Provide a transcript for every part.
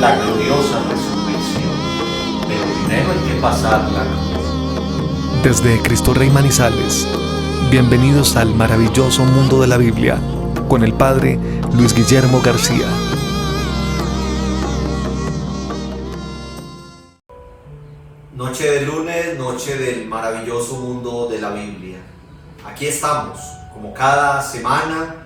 la gloriosa resurrección. Pero primero hay que pasar la cruz. Desde Cristo Rey Manizales, bienvenidos al maravilloso mundo de la Biblia, con el Padre Luis Guillermo García. Noche de lunes, noche del maravilloso mundo de la Biblia. Aquí estamos, como cada semana,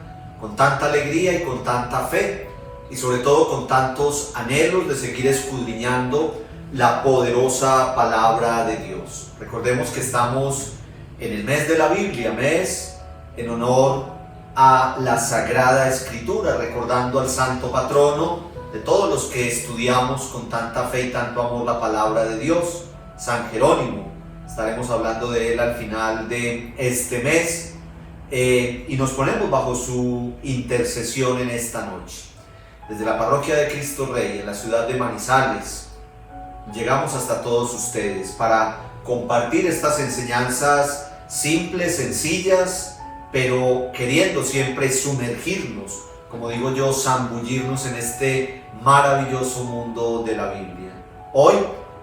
con tanta alegría y con tanta fe, y sobre todo con tantos anhelos de seguir escudriñando la poderosa palabra de Dios. Recordemos que estamos en el mes de la Biblia, mes en honor a la Sagrada Escritura, recordando al santo patrono de todos los que estudiamos con tanta fe y tanto amor la palabra de Dios, San Jerónimo. Estaremos hablando de él al final de este mes y nos ponemos bajo su intercesión en esta noche. Desde la parroquia de Cristo Rey, en la ciudad de Manizales, llegamos hasta todos ustedes para compartir estas enseñanzas simples, sencillas, pero queriendo siempre sumergirnos, como digo yo, zambullirnos en este maravilloso mundo de la Biblia. Hoy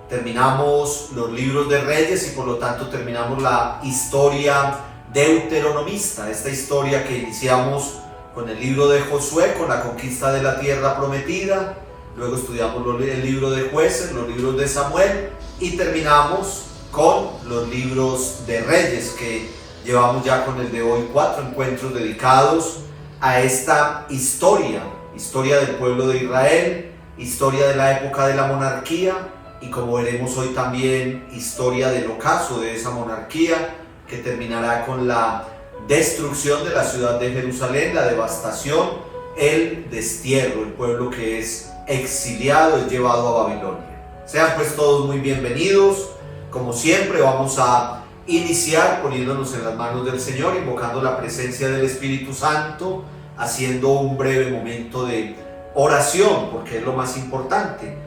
terminamos los libros de Reyes y por lo tanto terminamos la historia deuteronomista, esta historia que iniciamos con el libro de Josué, con la conquista de la tierra prometida. Luego estudiamos el libro de Jueces, los libros de Samuel y terminamos con los libros de Reyes, que llevamos ya con el de hoy 4 encuentros dedicados a esta historia del pueblo de Israel, historia de la época de la monarquía y, como veremos hoy, también historia del ocaso de esa monarquía, que terminará con la destrucción de la ciudad de Jerusalén, la devastación, el destierro, el pueblo que es exiliado, es llevado a Babilonia. Sean pues todos muy bienvenidos. Como siempre, vamos a iniciar poniéndonos en las manos del Señor, invocando la presencia del Espíritu Santo, haciendo un breve momento de oración, porque es lo más importante.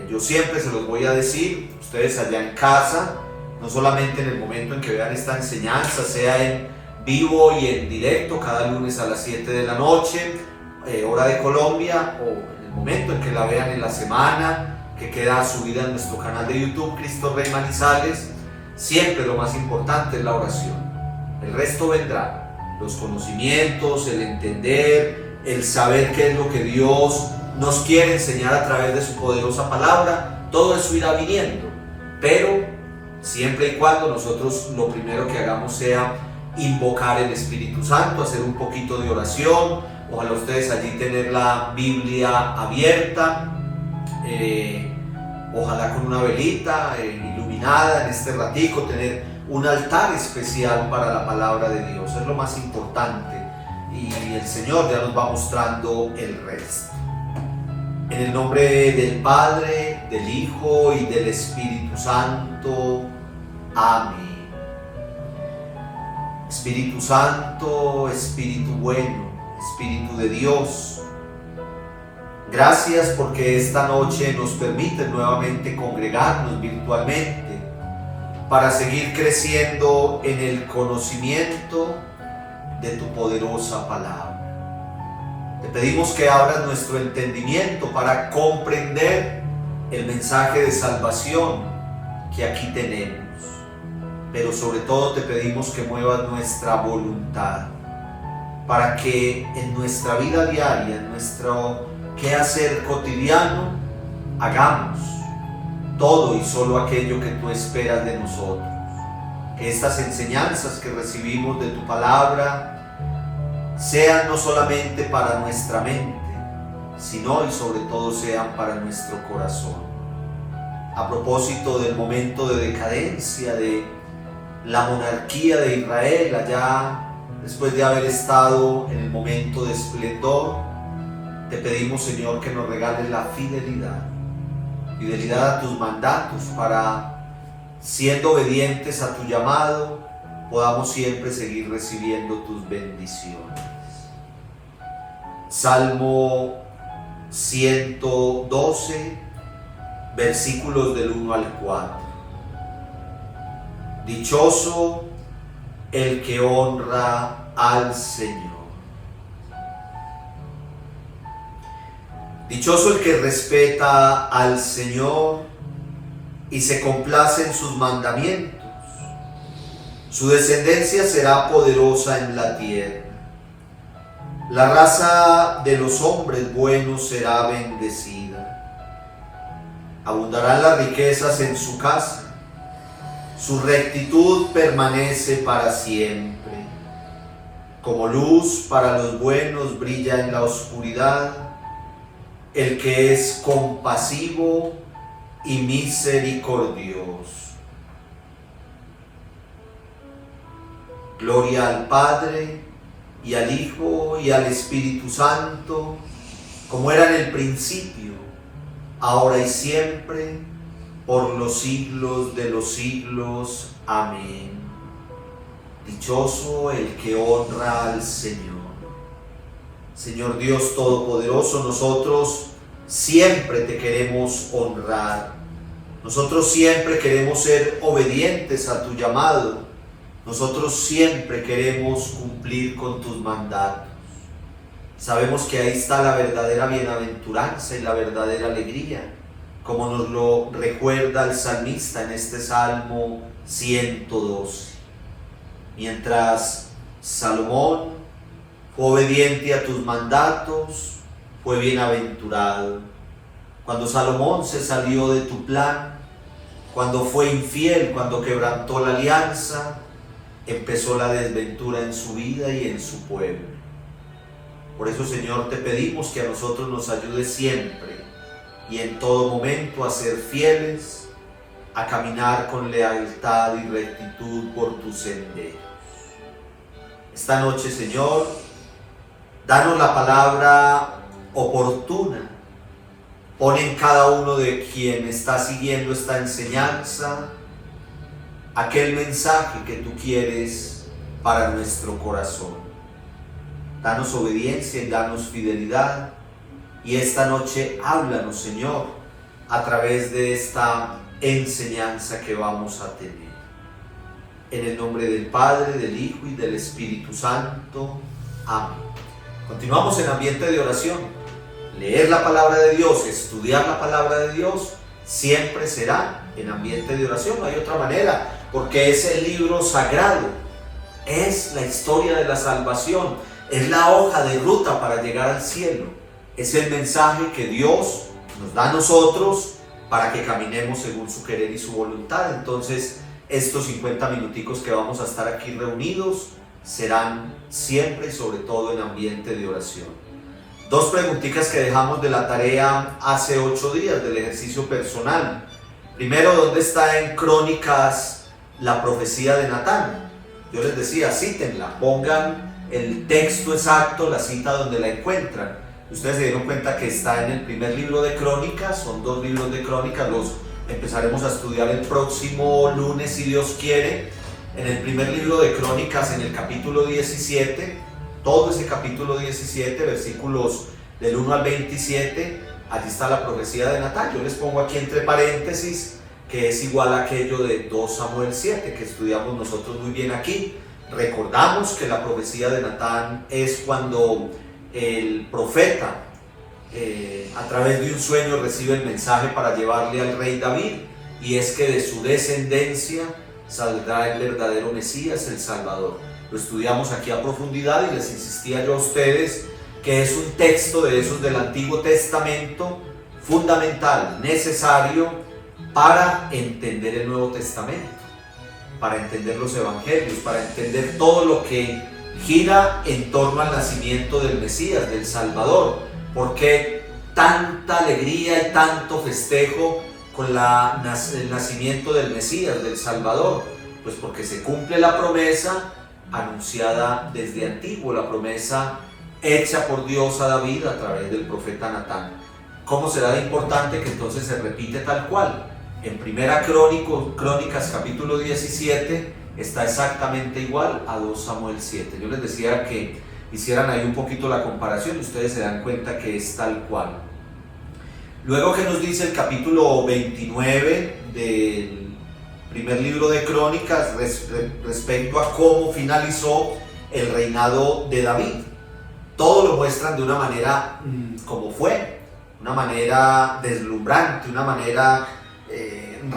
Yo siempre se los voy a decir, ustedes allá en casa, no solamente en el momento en que vean esta enseñanza, sea en vivo y en directo, cada lunes a las 7 de la noche, hora de Colombia, o en el momento en que la vean en la semana, que queda subida en nuestro canal de YouTube, Cristo Rey Manizales, siempre lo más importante es la oración. El resto vendrá, los conocimientos, el entender, el saber qué es lo que Dios nos quiere enseñar a través de su poderosa palabra, todo eso irá viniendo, pero siempre y cuando nosotros lo primero que hagamos sea invocar el Espíritu Santo, hacer un poquito de oración. Ojalá ustedes allí tener la Biblia abierta, ojalá con una velita iluminada en este ratico, tener un altar especial para la palabra de Dios, es lo más importante, y el Señor ya nos va mostrando el resto. En el nombre del Padre, del Hijo y del Espíritu Santo. Amén. Espíritu Santo, Espíritu bueno, Espíritu de Dios, gracias porque esta noche nos permite nuevamente congregarnos virtualmente para seguir creciendo en el conocimiento de tu poderosa palabra. Te pedimos que abras nuestro entendimiento para comprender el mensaje de salvación que aquí tenemos, pero sobre todo te pedimos que muevas nuestra voluntad para que en nuestra vida diaria, en nuestro quehacer cotidiano, hagamos todo y solo aquello que tú esperas de nosotros. Que estas enseñanzas que recibimos de tu palabra sean no solamente para nuestra mente, sino y sobre todo sean para nuestro corazón. A propósito del momento de decadencia de la monarquía de Israel, allá después de haber estado en el momento de esplendor, te pedimos, Señor, que nos regales la fidelidad a tus mandatos, para, siendo obedientes a tu llamado, podamos siempre seguir recibiendo tus bendiciones. Salmo 112, versículos del 1 al 4. Dichoso el que honra al Señor. Dichoso el que respeta al Señor y se complace en sus mandamientos. Su descendencia será poderosa en la tierra. La raza de los hombres buenos será bendecida. Abundarán las riquezas en su casa. Su rectitud permanece para siempre. Como luz para los buenos brilla en la oscuridad el que es compasivo y misericordioso. Gloria al Padre, y al Hijo, y al Espíritu Santo, como era en el principio, ahora y siempre, por los siglos de los siglos. Amén. Dichoso el que honra al Señor. Señor Dios Todopoderoso, nosotros siempre te queremos honrar. Nosotros siempre queremos ser obedientes a tu llamado. Nosotros siempre queremos cumplir con tus mandatos. Sabemos que ahí está la verdadera bienaventuranza y la verdadera alegría, como nos lo recuerda el salmista en este Salmo 112. Mientras Salomón fue obediente a tus mandatos, fue bienaventurado. Cuando Salomón se salió de tu plan, cuando fue infiel, cuando quebrantó la alianza, empezó la desventura en su vida y en su pueblo. Por eso, Señor, te pedimos que a nosotros nos ayudes siempre y en todo momento a ser fieles, a caminar con lealtad y rectitud por tus senderos. Esta noche, Señor, danos la palabra oportuna. Pon en cada uno de quien está siguiendo esta enseñanza aquel mensaje que tú quieres para nuestro corazón. Danos obediencia y danos fidelidad. Y esta noche háblanos, Señor, a través de esta enseñanza que vamos a tener. En el nombre del Padre, del Hijo y del Espíritu Santo. Amén. Continuamos en ambiente de oración. Leer la palabra de Dios, estudiar la palabra de Dios, siempre será en ambiente de oración. No hay otra manera, porque es el libro sagrado, es la historia de la salvación, es la hoja de ruta para llegar al cielo, es el mensaje que Dios nos da a nosotros para que caminemos según su querer y su voluntad. Entonces, estos 50 minuticos que vamos a estar aquí reunidos serán siempre y sobre todo en ambiente de oración. Dos preguntitas que dejamos de la tarea hace 8 días del ejercicio personal. Primero, ¿dónde está en Crónicas la profecía de Natán? Yo les decía, cítenla, pongan el texto exacto, la cita donde la encuentran. Ustedes se dieron cuenta que está en el primer libro de Crónicas, son 2 libros de Crónicas, los empezaremos a estudiar el próximo lunes si Dios quiere. En el primer libro de Crónicas, en el capítulo 17, todo ese capítulo 17, versículos del 1 al 27, allí está la profecía de Natán. Yo les pongo aquí entre paréntesis que es igual a aquello de 2 Samuel 7 que estudiamos nosotros muy bien aquí. Recordamos que la profecía de Natán es cuando el profeta a través de un sueño recibe el mensaje para llevarle al rey David, y es que de su descendencia saldrá el verdadero Mesías, el Salvador. Lo estudiamos aquí a profundidad y les insistía yo a ustedes que es un texto de esos del Antiguo Testamento fundamental, necesario para entender el Nuevo Testamento, para entender los Evangelios, para entender todo lo que gira en torno al nacimiento del Mesías, del Salvador. ¿Por qué tanta alegría y tanto festejo con el nacimiento del Mesías, del Salvador? Pues porque se cumple la promesa anunciada desde antiguo, la promesa hecha por Dios a David a través del profeta Natán. ¿Cómo será de importante que entonces se repite tal cual? En Primera Crónicas capítulo 17 está exactamente igual a 2 Samuel 7. Yo les decía que hicieran ahí un poquito la comparación y ustedes se dan cuenta que es tal cual. Luego, ¿qué nos dice el capítulo 29 del primer libro de Crónicas respecto a cómo finalizó el reinado de David? Todo lo muestran de una manera como fue. una manera deslumbrante, una manera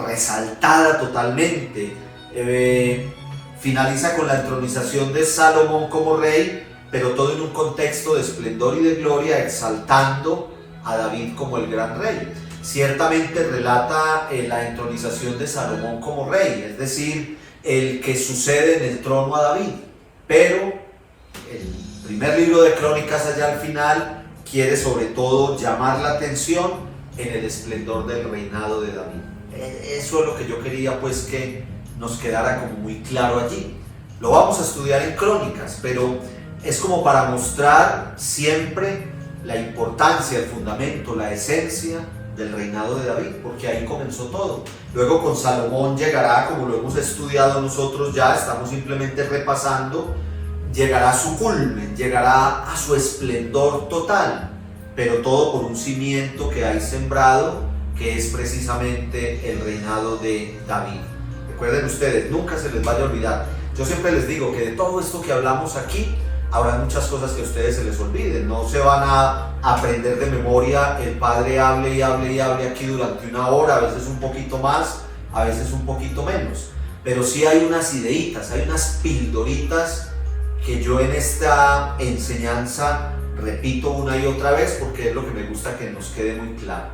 resaltada totalmente. Finaliza con la entronización de Salomón como rey, pero todo en un contexto de esplendor y de gloria, exaltando a David como el gran rey. Ciertamente relata la entronización de Salomón como rey, es decir, el que sucede en el trono a David, pero el primer libro de Crónicas allá al final quiere sobre todo llamar la atención en el esplendor del reinado de David. Eso es lo que yo quería pues que nos quedara como muy claro allí. Lo vamos a estudiar en Crónicas, pero es como para mostrar siempre la importancia, el fundamento, la esencia del reinado de David, porque ahí comenzó todo. Luego con Salomón llegará, como lo hemos estudiado nosotros ya, estamos simplemente repasando, llegará a su culmen, llegará a su esplendor total, pero todo por un cimiento que hay sembrado, que es precisamente el reinado de David. Recuerden ustedes, nunca se les vaya a olvidar. Yo siempre les digo que de todo esto que hablamos aquí, habrá muchas cosas que a ustedes se les olviden. No se van a aprender de memoria. El Padre hable y hable y hable aquí durante una hora, a veces un poquito más, a veces un poquito menos. Pero sí hay unas ideitas, hay unas pildoritas que yo en esta enseñanza repito una y otra vez porque es lo que me gusta que nos quede muy claro.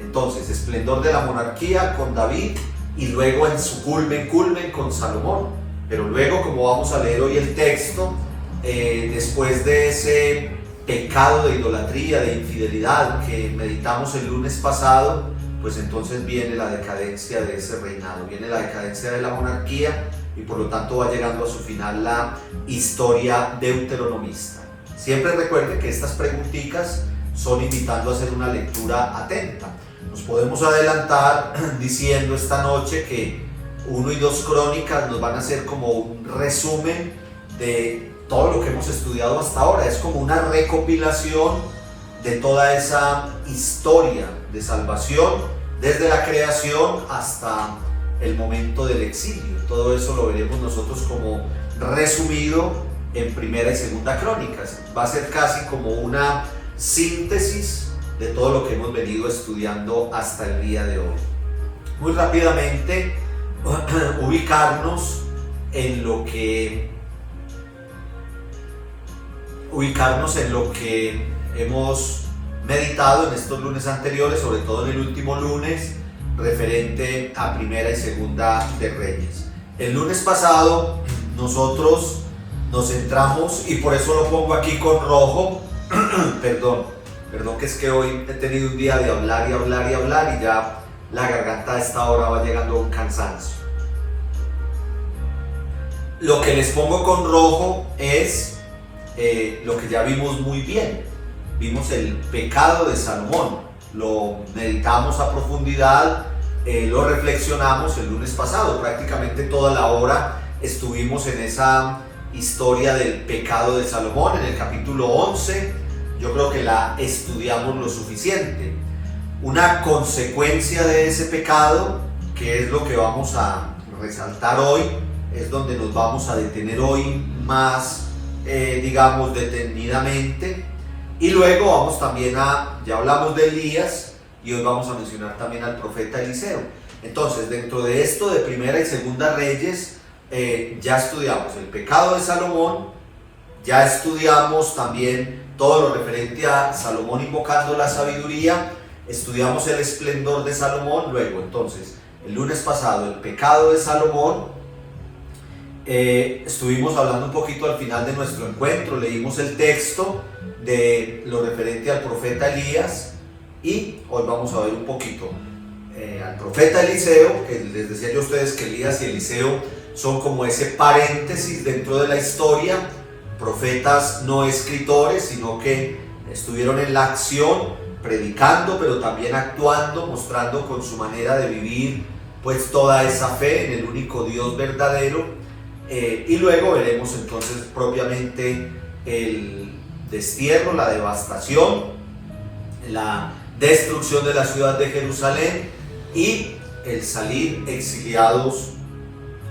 Entonces, esplendor de la monarquía con David y luego en su culmen con Salomón. Pero luego, como vamos a leer hoy el texto, después de ese pecado de idolatría, de infidelidad que meditamos el lunes pasado, pues entonces viene la decadencia de ese reinado, viene la decadencia de la monarquía y por lo tanto va llegando a su final la historia deuteronomista. Siempre recuerden que estas preguntitas son invitando a hacer una lectura atenta. Nos podemos adelantar diciendo esta noche que 1 y 2 Crónicas nos van a hacer como un resumen de todo lo que hemos estudiado hasta ahora. Es como una recopilación de toda esa historia de salvación desde la creación hasta el momento del exilio. Todo eso lo veremos nosotros como resumido en 1 y 2 Crónicas. Va a ser casi como una síntesis de todo lo que hemos venido estudiando hasta el día de hoy. Muy rápidamente, ubicarnos en lo que hemos meditado en estos lunes anteriores, sobre todo en el último lunes, referente a 1 y 2 de Reyes. El lunes pasado nosotros nos centramos, y por eso lo pongo aquí con rojo, perdón que es que hoy he tenido un día de hablar y ya la garganta a esta hora va llegando a un cansancio. Lo que les pongo con rojo es lo que ya vimos muy bien. Vimos el pecado de Salomón, lo meditamos a profundidad, lo reflexionamos el lunes pasado, prácticamente toda la hora estuvimos en esa historia del pecado de Salomón. En el capítulo 11 yo creo que la estudiamos lo suficiente. Una consecuencia de ese pecado, que es lo que vamos a resaltar hoy, es donde nos vamos a detener hoy más, digamos, detenidamente. Y luego vamos también ya hablamos de Elías y hoy vamos a mencionar también al profeta Eliseo. Entonces, dentro de esto de 1 y 2 Reyes, ya estudiamos el pecado de Salomón, ya estudiamos también todo lo referente a Salomón invocando la sabiduría, estudiamos el esplendor de Salomón. Luego, entonces, el lunes pasado, el pecado de Salomón, estuvimos hablando un poquito al final de nuestro encuentro, leímos el texto de lo referente al profeta Elías y hoy vamos a ver un poquito al profeta Eliseo, que les decía yo a ustedes que Elías y Eliseo son como ese paréntesis dentro de la historia, profetas no escritores, sino que estuvieron en la acción, predicando, pero también actuando, mostrando con su manera de vivir pues toda esa fe en el único Dios verdadero. Y luego veremos entonces propiamente el destierro, la devastación, la destrucción de la ciudad de Jerusalén y el salir exiliados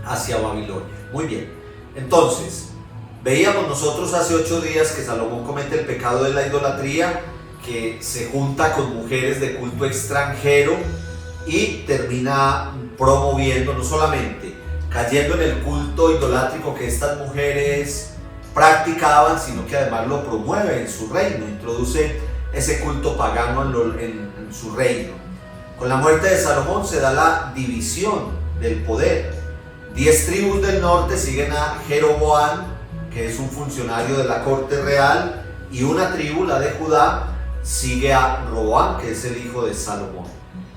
hacia Babilonia. Muy bien, entonces veíamos nosotros hace 8 días que Salomón comete el pecado de la idolatría, que se junta con mujeres de culto extranjero y termina promoviendo, no solamente cayendo en el culto idolátrico que estas mujeres practicaban, sino que además lo promueve en su reino, introduce ese culto pagano en su reino. Con la muerte de Salomón se da la división del poder. 10 tribus del norte siguen a Jeroboam, que es un funcionario de la corte real, y una tribu, la de Judá, sigue a Roboam, que es el hijo de Salomón.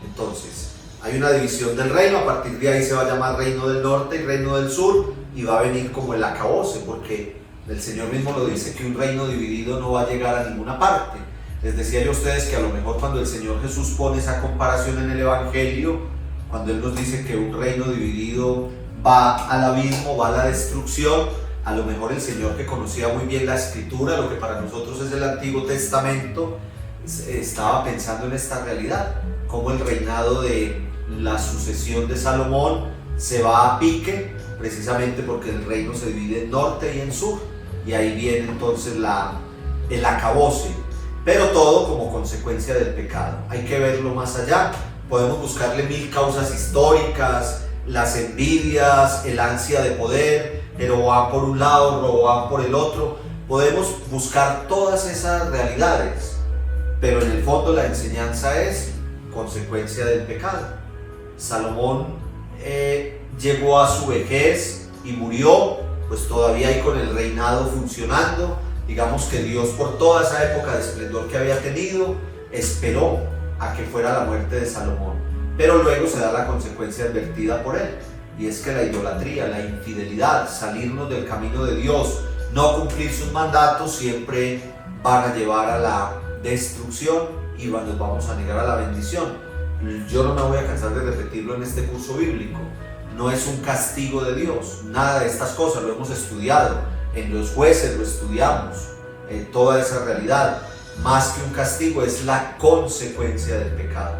Entonces, hay una división del reino. A partir de ahí se va a llamar reino del norte y reino del sur, y va a venir como el acabose, porque el Señor mismo lo dice, que un reino dividido no va a llegar a ninguna parte. Les decía yo a ustedes que a lo mejor cuando el Señor Jesús pone esa comparación en el Evangelio, cuando Él nos dice que un reino dividido va al abismo, va a la destrucción, a lo mejor el Señor, que conocía muy bien la Escritura, lo que para nosotros es el Antiguo Testamento, estaba pensando en esta realidad, cómo el reinado de la sucesión de Salomón se va a pique, precisamente porque el reino se divide en norte y en sur, y ahí viene entonces el acabose, pero todo como consecuencia del pecado. Hay que verlo más allá, podemos buscarle 1000 causas históricas, las envidias, el ansia de poder, Jeroboam por un lado, Roboam por el otro, podemos buscar todas esas realidades, pero en el fondo la enseñanza es consecuencia del pecado. Salomón llegó a su vejez y murió, pues todavía ahí con el reinado funcionando. Digamos que Dios, por toda esa época de esplendor que había tenido, esperó a que fuera la muerte de Salomón, pero luego se da la consecuencia advertida por él, y es que la idolatría, la infidelidad, salirnos del camino de Dios, no cumplir sus mandatos, siempre van a llevar a la destrucción y nos vamos a negar a la bendición. Yo no me voy a cansar de repetirlo en este curso bíblico, no es un castigo de Dios, nada de estas cosas, lo hemos estudiado, en los jueces lo estudiamos, toda esa realidad. Más que un castigo, es la consecuencia del pecado.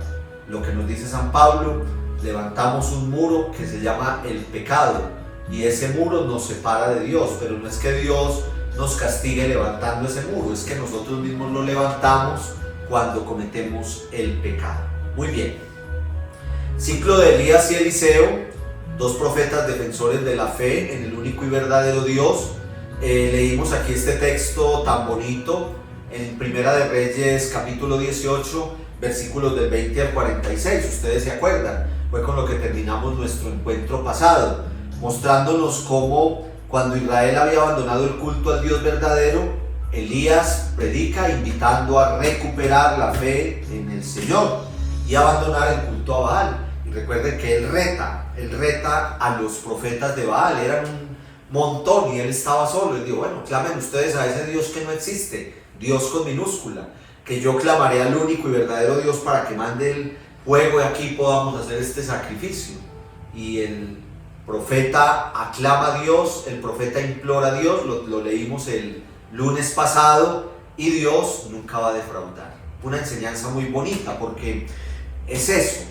Lo que nos dice San Pablo, levantamos un muro que se llama el pecado, y ese muro nos separa de Dios, pero no es que Dios nos castigue levantando ese muro, es que nosotros mismos lo levantamos cuando cometemos el pecado. Muy bien. Ciclo de Elías y Eliseo, 2 profetas defensores de la fe en el único y verdadero Dios. Leímos aquí este texto tan bonito en Primera de Reyes, capítulo 18, versículos del 20 al 46. Ustedes se acuerdan, fue con lo que terminamos nuestro encuentro pasado, mostrándonos cómo cuando Israel había abandonado el culto al Dios verdadero, Elías predica invitando a recuperar la fe en el Señor y abandonar el culto a Baal. Y recuerden que él reta a los profetas de Baal, eran un montón y él estaba solo. Él dijo, bueno, clamen ustedes a ese Dios que no existe, Dios con minúscula, que yo clamaré al único y verdadero Dios para que mande el fuego y aquí podamos hacer este sacrificio. Y el profeta aclama a Dios, el profeta implora a Dios, lo leímos el lunes pasado, y Dios nunca va a defraudar. Una enseñanza muy bonita, porque es eso,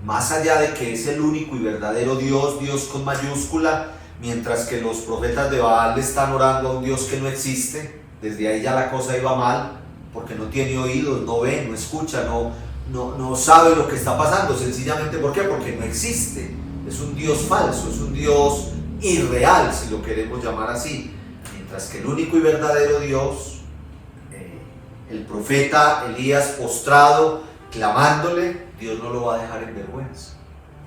más allá de que es el único y verdadero Dios, Dios con mayúscula, mientras que los profetas de Baal le están orando a un Dios que no existe, desde ahí ya la cosa iba mal, porque no tiene oídos, no ve, no escucha, no sabe lo que está pasando, sencillamente ¿por qué? Porque no existe, es un Dios falso, es un Dios irreal, si lo queremos llamar así, mientras que el único y verdadero Dios, el profeta Elías postrado, clamándole, Dios no lo va a dejar en vergüenza.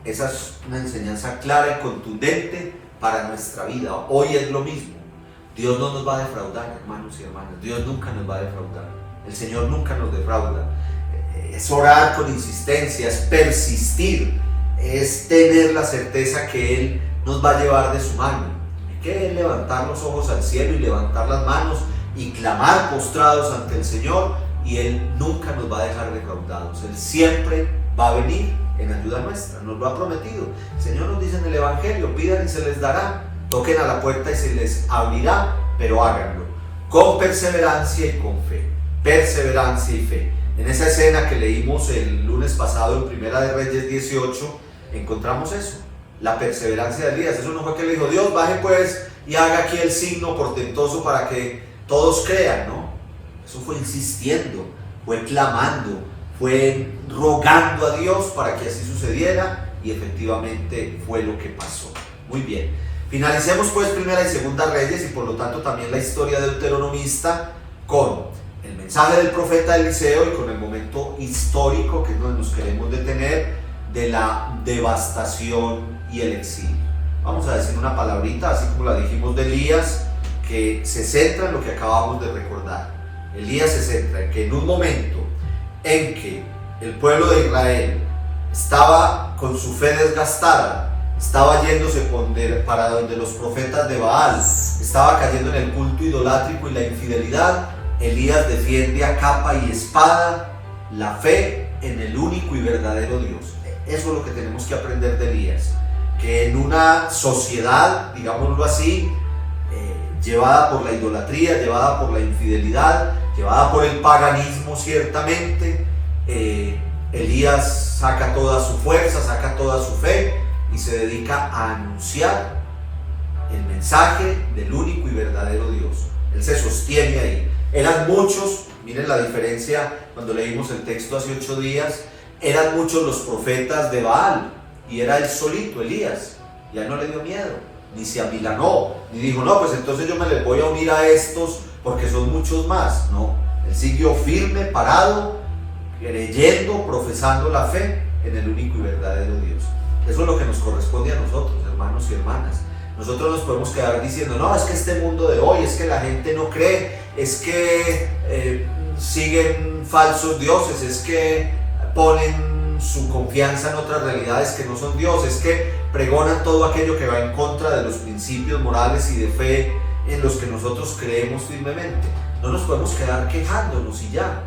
Esa es una enseñanza clara y contundente para nuestra vida. Hoy es lo mismo. Dios no nos va a defraudar, hermanos y hermanas. Dios nunca nos va a defraudar. El Señor nunca nos defrauda. Es orar con insistencia, es persistir, es tener la certeza que Él nos va a llevar de su mano. Hay que levantar los ojos al cielo y levantar las manos y clamar postrados ante el Señor, y Él nunca nos va a dejar defraudados. Él siempre va a venir en ayuda nuestra, nos lo ha prometido. El Señor nos dice en el Evangelio, pidan y se les dará, toquen a la puerta y se les abrirá, pero háganlo con perseverancia y con fe. Perseverancia y fe. En esa escena que leímos el lunes pasado en Primera de Reyes 18, encontramos eso, la perseverancia de Elías. Eso no fue que le dijo, Dios, baje pues y haga aquí el signo portentoso para que todos crean, ¿no? Eso fue insistiendo, fue clamando, fue rogando a Dios para que así sucediera, y efectivamente fue lo que pasó. Muy bien, finalicemos pues Primera y Segunda Reyes, y por lo tanto también la historia deuteronomista, con el mensaje del profeta Eliseo y con el momento histórico, que es donde nos queremos detener, de la devastación y el exilio. Vamos a decir una palabrita, así como la dijimos de Elías, que se centra en lo que acabamos de recordar. Elías se centra en que en un momento en que el pueblo de Israel estaba con su fe desgastada, estaba yéndose para donde los profetas de Baal, estaba cayendo en el culto idolátrico y la infidelidad, Elías defiende a capa y espada la fe en el único y verdadero Dios. Eso es lo que tenemos que aprender de Elías, que en una sociedad, digámoslo así, llevada por la idolatría, llevada por la infidelidad, llevada por el paganismo ciertamente, Elías saca toda su fuerza, saca toda su fe y se dedica a anunciar el mensaje del único y verdadero Dios. Él se sostiene ahí. Eran muchos, miren la diferencia cuando leímos el texto hace 8 días, eran muchos los profetas de Baal y era él solito, Elías, y a él no le dio miedo, ni se amilanó, ni dijo, no, pues entonces yo me les voy a unir a estos porque son muchos más. No, él siguió firme, parado, creyendo, profesando la fe en el único y verdadero Dios. Eso es lo que nos corresponde a nosotros, hermanos y hermanas. Nosotros nos podemos quedar diciendo, no, es que este mundo de hoy, es que la gente no cree, es que siguen falsos dioses, es que ponen su confianza en otras realidades que no son Dios, es que pregonan todo aquello que va en contra de los principios morales y de fe en los que nosotros creemos firmemente. No nos podemos quedar quejándonos y ya.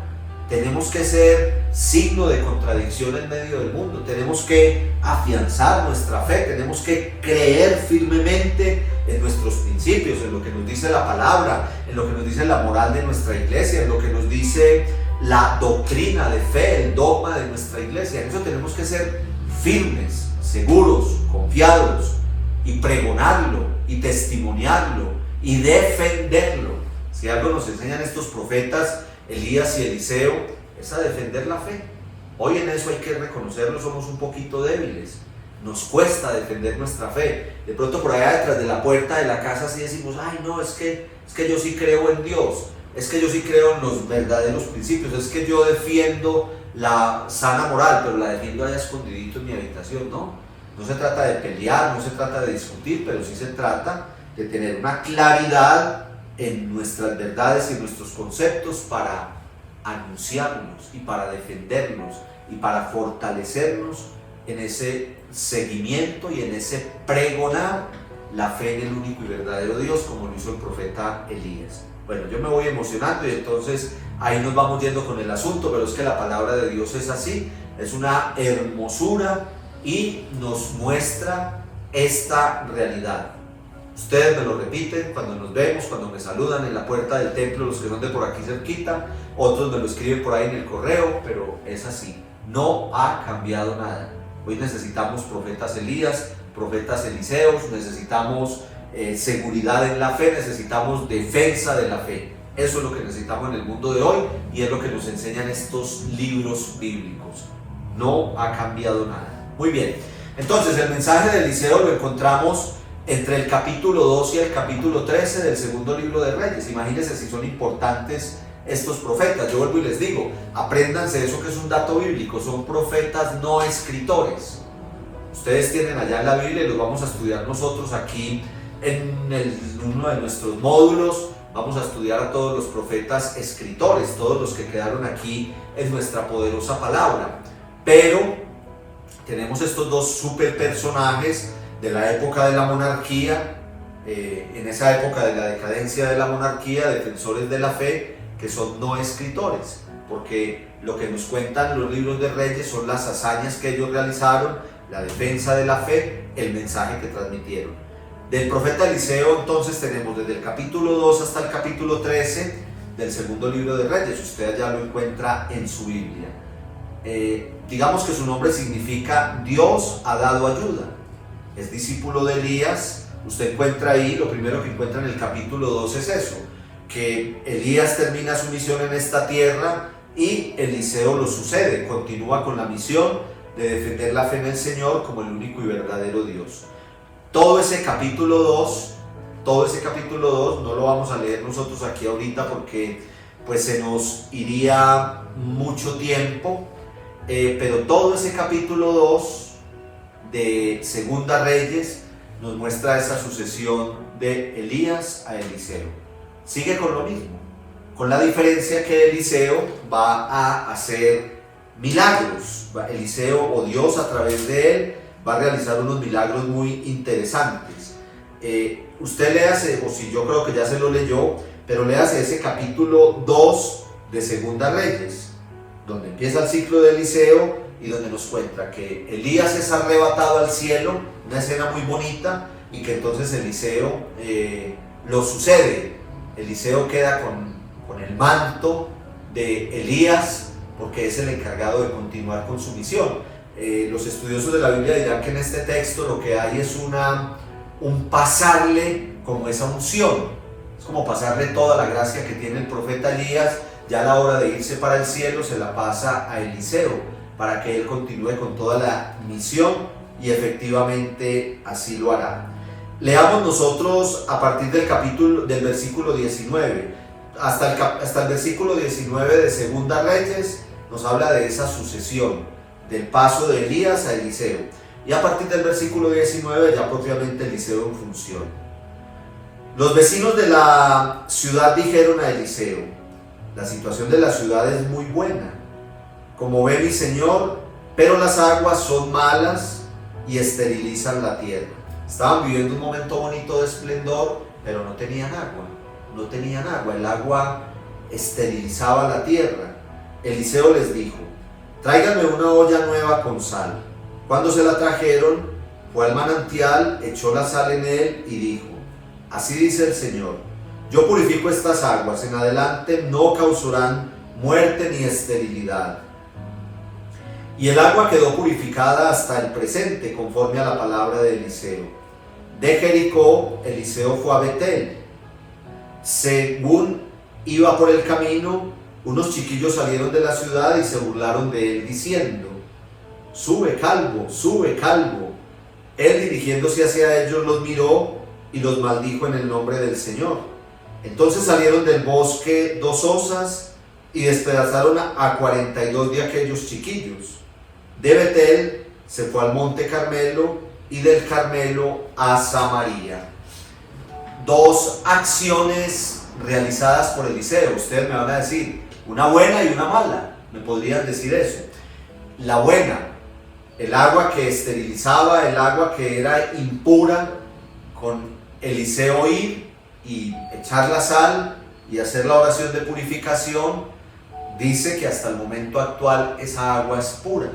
Tenemos que ser signo de contradicción en medio del mundo, tenemos que afianzar nuestra fe, tenemos que creer firmemente en nuestros principios, en lo que nos dice la palabra, en lo que nos dice la moral de nuestra iglesia, en lo que nos dice la doctrina de fe, el dogma de nuestra iglesia. En eso tenemos que ser firmes, seguros, confiados, y pregonarlo, y testimoniarlo, y defenderlo. Si algo nos enseñan estos profetas Elías y Eliseo, es a defender la fe. Hoy en eso hay que reconocerlo, somos un poquito débiles, nos cuesta defender nuestra fe. De pronto por allá detrás de la puerta de la casa sí decimos, ay no, es que yo sí creo en Dios, es que yo sí creo en los verdaderos principios, es que yo defiendo la sana moral, pero la defiendo allá escondidito en mi habitación. No se trata de pelear, no se trata de discutir, pero sí se trata de tener una claridad en nuestras verdades y en nuestros conceptos para anunciarnos y para defendernos y para fortalecernos en ese seguimiento y en ese pregonar la fe en el único y verdadero Dios, como lo hizo el profeta Elías. Bueno, yo me voy emocionando y entonces ahí nos vamos yendo con el asunto, pero es que la palabra de Dios es así, es una hermosura y nos muestra esta realidad. Ustedes me lo repiten cuando nos vemos, cuando me saludan en la puerta del templo, los que son de por aquí cerquita, otros me lo escriben por ahí en el correo, pero es así, no ha cambiado nada. Hoy necesitamos profetas Elías, profetas Eliseos, necesitamos seguridad en la fe, necesitamos defensa de la fe. Eso es lo que necesitamos en el mundo de hoy y es lo que nos enseñan estos libros bíblicos. No ha cambiado nada. Muy bien, entonces el mensaje de Eliseo lo encontramos entre el capítulo 2 y el capítulo 13 del segundo libro de Reyes. Imagínense si son importantes estos profetas. Yo vuelvo y les digo, apréndanse eso que es un dato bíblico, son profetas no escritores. Ustedes tienen allá en la Biblia y los vamos a estudiar nosotros aquí en uno de nuestros módulos. Vamos a estudiar a todos los profetas escritores, todos los que quedaron aquí en nuestra poderosa palabra. Pero tenemos estos dos super personajes de la época de la monarquía, en esa época de la decadencia de la monarquía, defensores de la fe, que son no escritores, porque lo que nos cuentan los libros de Reyes son las hazañas que ellos realizaron, la defensa de la fe, el mensaje que transmitieron. Del profeta Eliseo entonces tenemos desde el capítulo 2 hasta el capítulo 13 del segundo libro de Reyes. Usted ya lo encuentra en su Biblia. Digamos que su nombre significa Dios ha dado ayuda. Es discípulo de Elías. Usted encuentra ahí, lo primero que encuentra en el capítulo 2 es eso, que Elías termina su misión en esta tierra y Eliseo lo sucede, continúa con la misión de defender la fe en el Señor como el único y verdadero Dios. Todo ese capítulo 2, no lo vamos a leer nosotros aquí ahorita porque pues se nos iría mucho tiempo, pero todo ese capítulo 2 de Segunda Reyes nos muestra esa sucesión de Elías a Eliseo. Sigue con lo mismo, con la diferencia que Eliseo va a hacer milagros. Eliseo, o Dios a través de él, va a realizar unos milagros muy interesantes. Usted léase, o si yo creo que ya se lo leyó, pero léase ese capítulo 2 de Segunda Reyes, donde empieza el ciclo de Eliseo y donde nos cuenta que Elías es arrebatado al cielo, una escena muy bonita, y que entonces Eliseo lo sucede. Eliseo queda con el manto de Elías porque es el encargado de continuar con su misión. Los estudiosos de la Biblia dirán que en este texto lo que hay es un pasarle como esa unción, es como pasarle toda la gracia que tiene el profeta Elías, ya a la hora de irse para el cielo se la pasa a Eliseo para que él continúe con toda la misión, y efectivamente así lo hará. Leamos nosotros a partir del versículo 19 hasta el versículo 19 de Segunda Reyes. Nos habla de esa sucesión, del paso de Elías a Eliseo, y a partir del versículo 19 ya propiamente Eliseo en función. Los vecinos de la ciudad dijeron a Eliseo: la situación de la ciudad es muy buena, como ve mi señor, pero las aguas son malas y esterilizan la tierra. Estaban viviendo un momento bonito de esplendor, pero no tenían agua, el agua esterilizaba la tierra. Eliseo les dijo: tráiganme una olla nueva con sal. Cuando se la trajeron, fue al manantial, echó la sal en él y dijo: así dice el Señor, yo purifico estas aguas, en adelante no causarán muerte ni esterilidad. Y el agua quedó purificada hasta el presente, conforme a la palabra de Eliseo. De Jericó, Eliseo fue a Betel. Según iba por el camino, unos chiquillos salieron de la ciudad y se burlaron de él, diciendo: sube calvo, sube calvo. Él, dirigiéndose hacia ellos, los miró y los maldijo en el nombre del Señor. Entonces salieron del bosque 2 osas y despedazaron a 42 de aquellos chiquillos. De Betel se fue al monte Carmelo, y del Carmelo a Samaria. 2 acciones realizadas por Eliseo. Ustedes me van a decir, una buena y una mala. ¿Me podrían decir eso? La buena, el agua que esterilizaba, el agua que era impura, con Eliseo ir y echar la sal y hacer la oración de purificación, dice que hasta el momento actual esa agua es pura.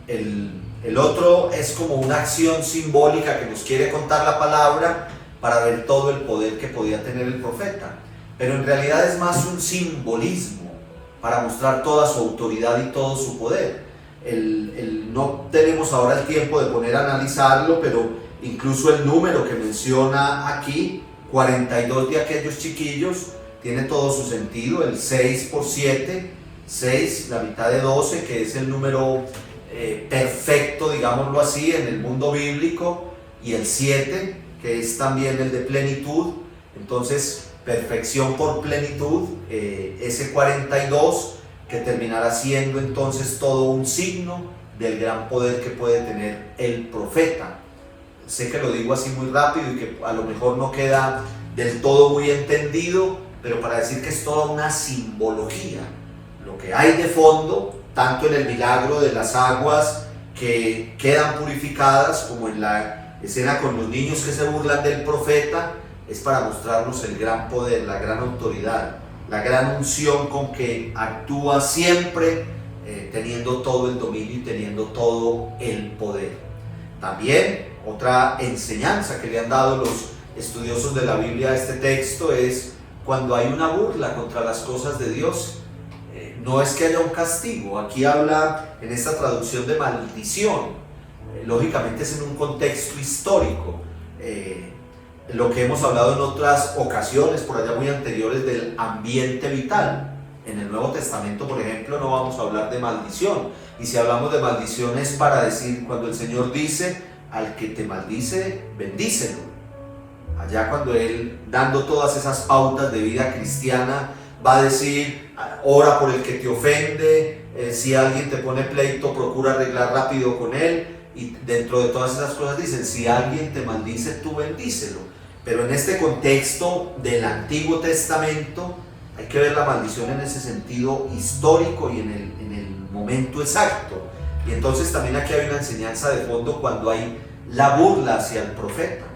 El otro es como una acción simbólica que nos quiere contar la palabra para ver todo el poder que podía tener el profeta, pero en realidad es más un simbolismo para mostrar toda su autoridad y todo su poder. No tenemos ahora el tiempo de poner a analizarlo, pero incluso el número que menciona aquí, 42 de aquellos chiquillos, tiene todo su sentido. El 6 por 7, 6, la mitad de 12, que es el número perfecto, digámoslo así, en el mundo bíblico, y el 7, que es también el de plenitud. Entonces, perfección por plenitud, ese 42, que terminará siendo entonces todo un signo del gran poder que puede tener el profeta. Sé que lo digo así muy rápido y que a lo mejor no queda del todo muy entendido, pero para decir que es toda una simbología. Lo que hay de fondo, tanto en el milagro de las aguas que quedan purificadas, como en la escena con los niños que se burlan del profeta, es para mostrarnos el gran poder, la gran autoridad, la gran unción con que actúa siempre, teniendo todo el dominio y teniendo todo el poder. También otra enseñanza que le han dado los estudiosos de la Biblia a este texto es: cuando hay una burla contra las cosas de Dios, no es que haya un castigo. Aquí habla en esta traducción de maldición. Lógicamente es en un contexto histórico. Lo que hemos hablado en otras ocasiones por allá muy anteriores del ambiente vital. En el Nuevo Testamento, por ejemplo, no vamos a hablar de maldición. Y si hablamos de maldición es para decir, cuando el Señor dice, al que te maldice, bendícelo. Allá cuando Él, dando todas esas pautas de vida cristiana, va a decir, ora por el que te ofende, si alguien te pone pleito, procura arreglar rápido con él. Y dentro de todas esas cosas dicen, si alguien te maldice, tú bendícelo. Pero en este contexto del Antiguo Testamento, hay que ver la maldición en ese sentido histórico y en el momento exacto. Y entonces también aquí hay una enseñanza de fondo cuando hay la burla hacia el profeta,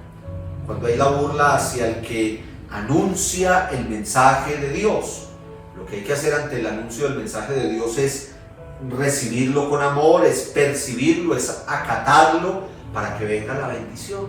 cuando hay la burla hacia el que anuncia el mensaje de Dios. Lo que hay que hacer ante el anuncio del mensaje de Dios es recibirlo con amor, es percibirlo, es acatarlo para que venga la bendición.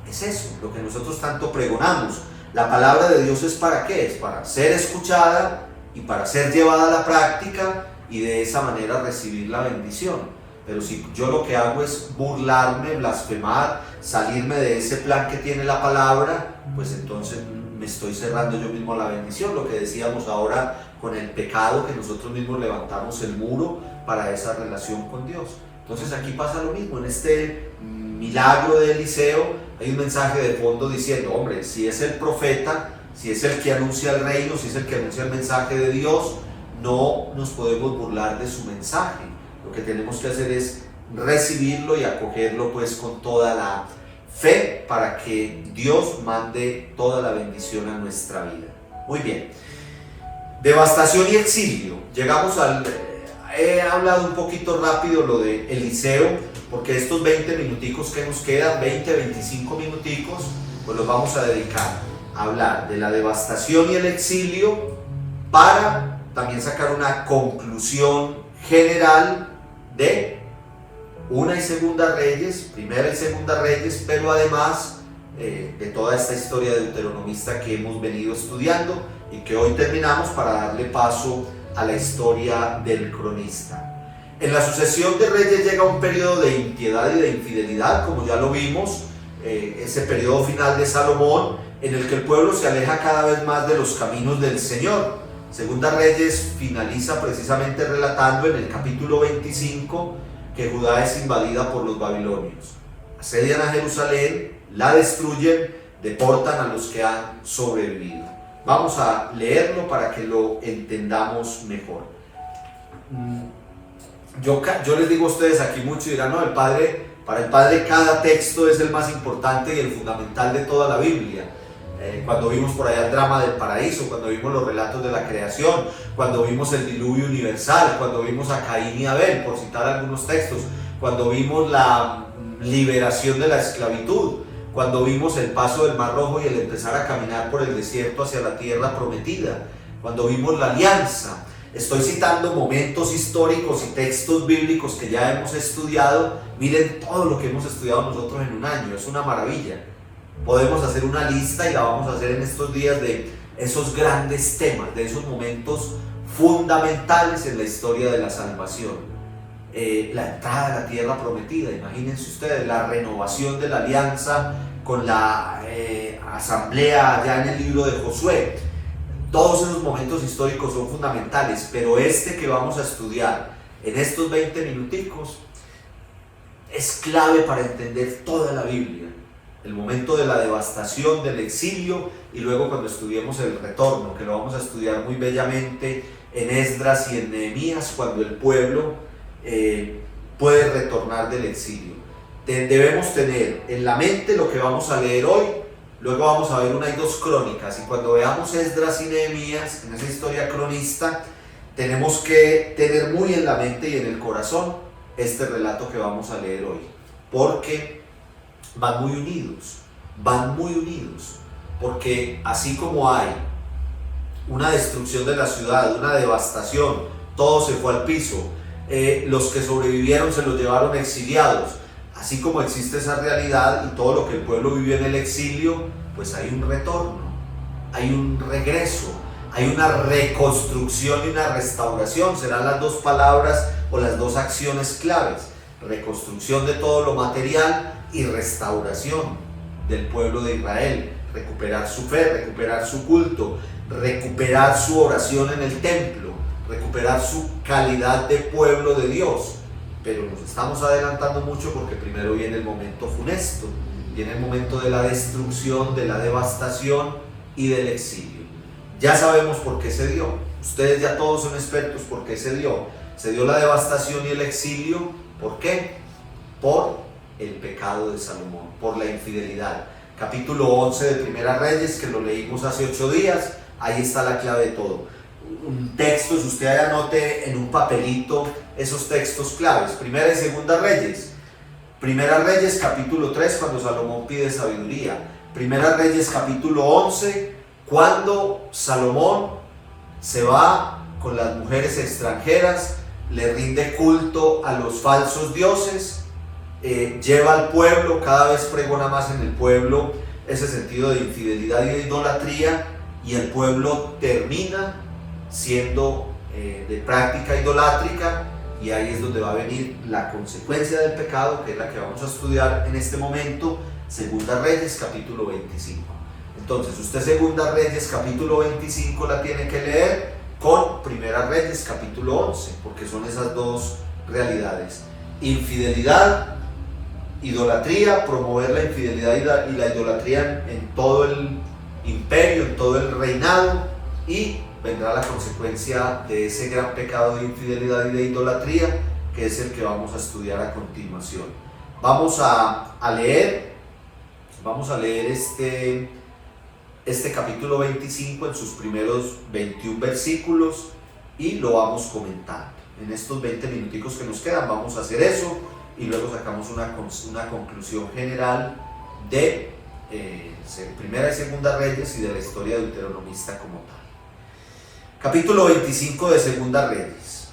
Es eso lo que nosotros tanto pregonamos. La palabra de Dios es ¿para qué? Es para ser escuchada y para ser llevada a la práctica y de esa manera recibir la bendición. Pero si yo lo que hago es burlarme, blasfemar, salirme de ese plan que tiene la palabra, pues entonces me estoy cerrando yo mismo a la bendición. Lo que decíamos ahora con el pecado, que nosotros mismos levantamos el muro para esa relación con Dios. Entonces aquí pasa lo mismo. En este milagro de Eliseo hay un mensaje de fondo diciendo, hombre, si es el profeta, si es el que anuncia el reino, si es el que anuncia el mensaje de Dios, no nos podemos burlar de su mensaje. Lo que tenemos que hacer es recibirlo y acogerlo pues con toda la fe para que Dios mande toda la bendición a nuestra vida. Muy bien. Devastación y exilio. Llegamos al... He hablado un poquito rápido lo de Eliseo, porque estos 20 minuticos que nos quedan, 20-25 minuticos, pues los vamos a dedicar a hablar de la devastación y el exilio para también sacar una conclusión general de una y segunda Reyes, primera y segunda Reyes, pero además de toda esta historia deuteronomista que hemos venido estudiando y que hoy terminamos para darle paso a la historia del cronista. En la sucesión de reyes llega un periodo de impiedad y de infidelidad, como ya lo vimos, ese periodo final de Salomón, en el que el pueblo se aleja cada vez más de los caminos del Señor. Segunda Reyes finaliza precisamente relatando en el capítulo 25 que Judá es invadida por los babilonios. Asedian a Jerusalén, la destruyen, deportan a los que han sobrevivido. Vamos a leerlo para que lo entendamos mejor. Yo les digo a ustedes aquí mucho y dirán, no, para el Padre cada texto es el más importante y el fundamental de toda la Biblia. Cuando vimos por allá el drama del paraíso, cuando vimos los relatos de la creación, cuando vimos el diluvio universal, cuando vimos a Caín y Abel, por citar algunos textos, cuando vimos la liberación de la esclavitud, cuando vimos el paso del Mar Rojo y el empezar a caminar por el desierto hacia la tierra prometida, cuando vimos la alianza. Estoy citando momentos históricos y textos bíblicos que ya hemos estudiado. Miren todo lo que hemos estudiado nosotros en un año, es una maravilla. Podemos hacer una lista y la vamos a hacer en estos días de esos grandes temas, de esos momentos fundamentales en la historia de la salvación. La entrada a la tierra prometida, imagínense ustedes, la renovación de la alianza con la asamblea ya en el libro de Josué. Todos esos momentos históricos son fundamentales, pero este que vamos a estudiar en estos 20 minuticos es clave para entender toda la Biblia. El momento de la devastación, del exilio, y luego cuando estudiemos el retorno, que lo vamos a estudiar muy bellamente en Esdras y en Nehemías, cuando el pueblo puede retornar del exilio. Debemos tener en la mente lo que vamos a leer hoy. Luego vamos a ver una y dos crónicas, y cuando veamos Esdras y Nehemías en esa historia cronista, tenemos que tener muy en la mente y en el corazón este relato que vamos a leer hoy, porque van muy unidos, porque así como hay una destrucción de la ciudad, una devastación, todo se fue al piso, los que sobrevivieron se los llevaron exiliados. Así como existe esa realidad y todo lo que el pueblo vivió en el exilio, pues hay un retorno, hay un regreso, hay una reconstrucción y una restauración. Serán las dos palabras o las dos acciones claves: reconstrucción de todo lo material y restauración. del pueblo de Israel, recuperar su fe, recuperar su culto, recuperar su oración en el templo, recuperar su calidad de pueblo de Dios. Pero nos estamos adelantando mucho porque primero viene el momento funesto, viene el momento de la destrucción, de la devastación y del exilio. Ya sabemos por qué se dio, ustedes ya todos son expertos por qué se dio. Se dio la devastación y el exilio, ¿por qué? Por el pecado de Salomón, por la infidelidad. Capítulo 11 de Primera Reyes, que lo leímos hace 8 días, ahí está la clave de todo. Un texto, si usted anote en un papelito esos textos claves. Primera y Segunda Reyes. Primera Reyes capítulo 3, cuando Salomón pide sabiduría. Primera Reyes capítulo 11, cuando Salomón se va con las mujeres extranjeras, le rinde culto a los falsos dioses, lleva al pueblo, cada vez pregona más en el pueblo ese sentido de infidelidad y de idolatría, y el pueblo termina siendo de práctica idolátrica, y ahí es donde va a venir la consecuencia del pecado, que es la que vamos a estudiar en este momento, Segunda Reyes capítulo 25. Entonces usted Segunda Reyes capítulo 25 la tiene que leer con Primera Reyes capítulo 11, porque son esas dos realidades: infidelidad, idolatría, promover la infidelidad y la idolatría en todo el imperio, en todo el reinado, y vendrá la consecuencia de ese gran pecado de infidelidad y de idolatría, que es el que vamos a estudiar a continuación. Vamos a leer este capítulo 25 en sus primeros 21 versículos y lo vamos comentando. En estos 20 minuticos que nos quedan vamos a hacer eso, y luego sacamos una conclusión general de Primera y Segunda Reyes y de la historia deuteronomista como tal. Capítulo 25 de Segunda Reyes.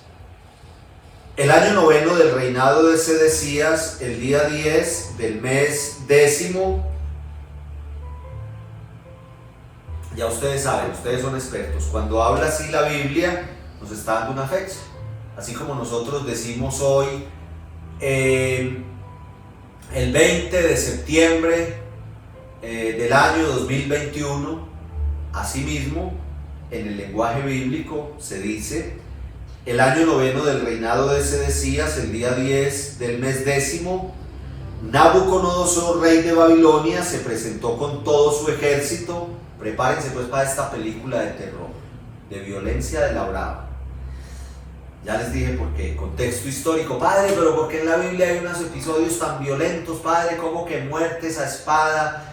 El año 9 del reinado de Sedecías, el día 10 del mes 10. Ya ustedes saben, ustedes son expertos. Cuando habla así la Biblia, nos está dando una fecha. Así como nosotros decimos hoy, el 20 de septiembre del año 2021, asimismo, en el lenguaje bíblico se dice: el año 9 del reinado de Sedecías, el día 10 del mes 10, Nabucodonosor, rey de Babilonia, se presentó con todo su ejército. Prepárense pues para esta película de terror, de violencia de la brava. Ya les dije por qué. Contexto histórico. Padre, pero ¿por qué en la Biblia hay unos episodios tan violentos? Padre, ¿cómo que muertes a espada?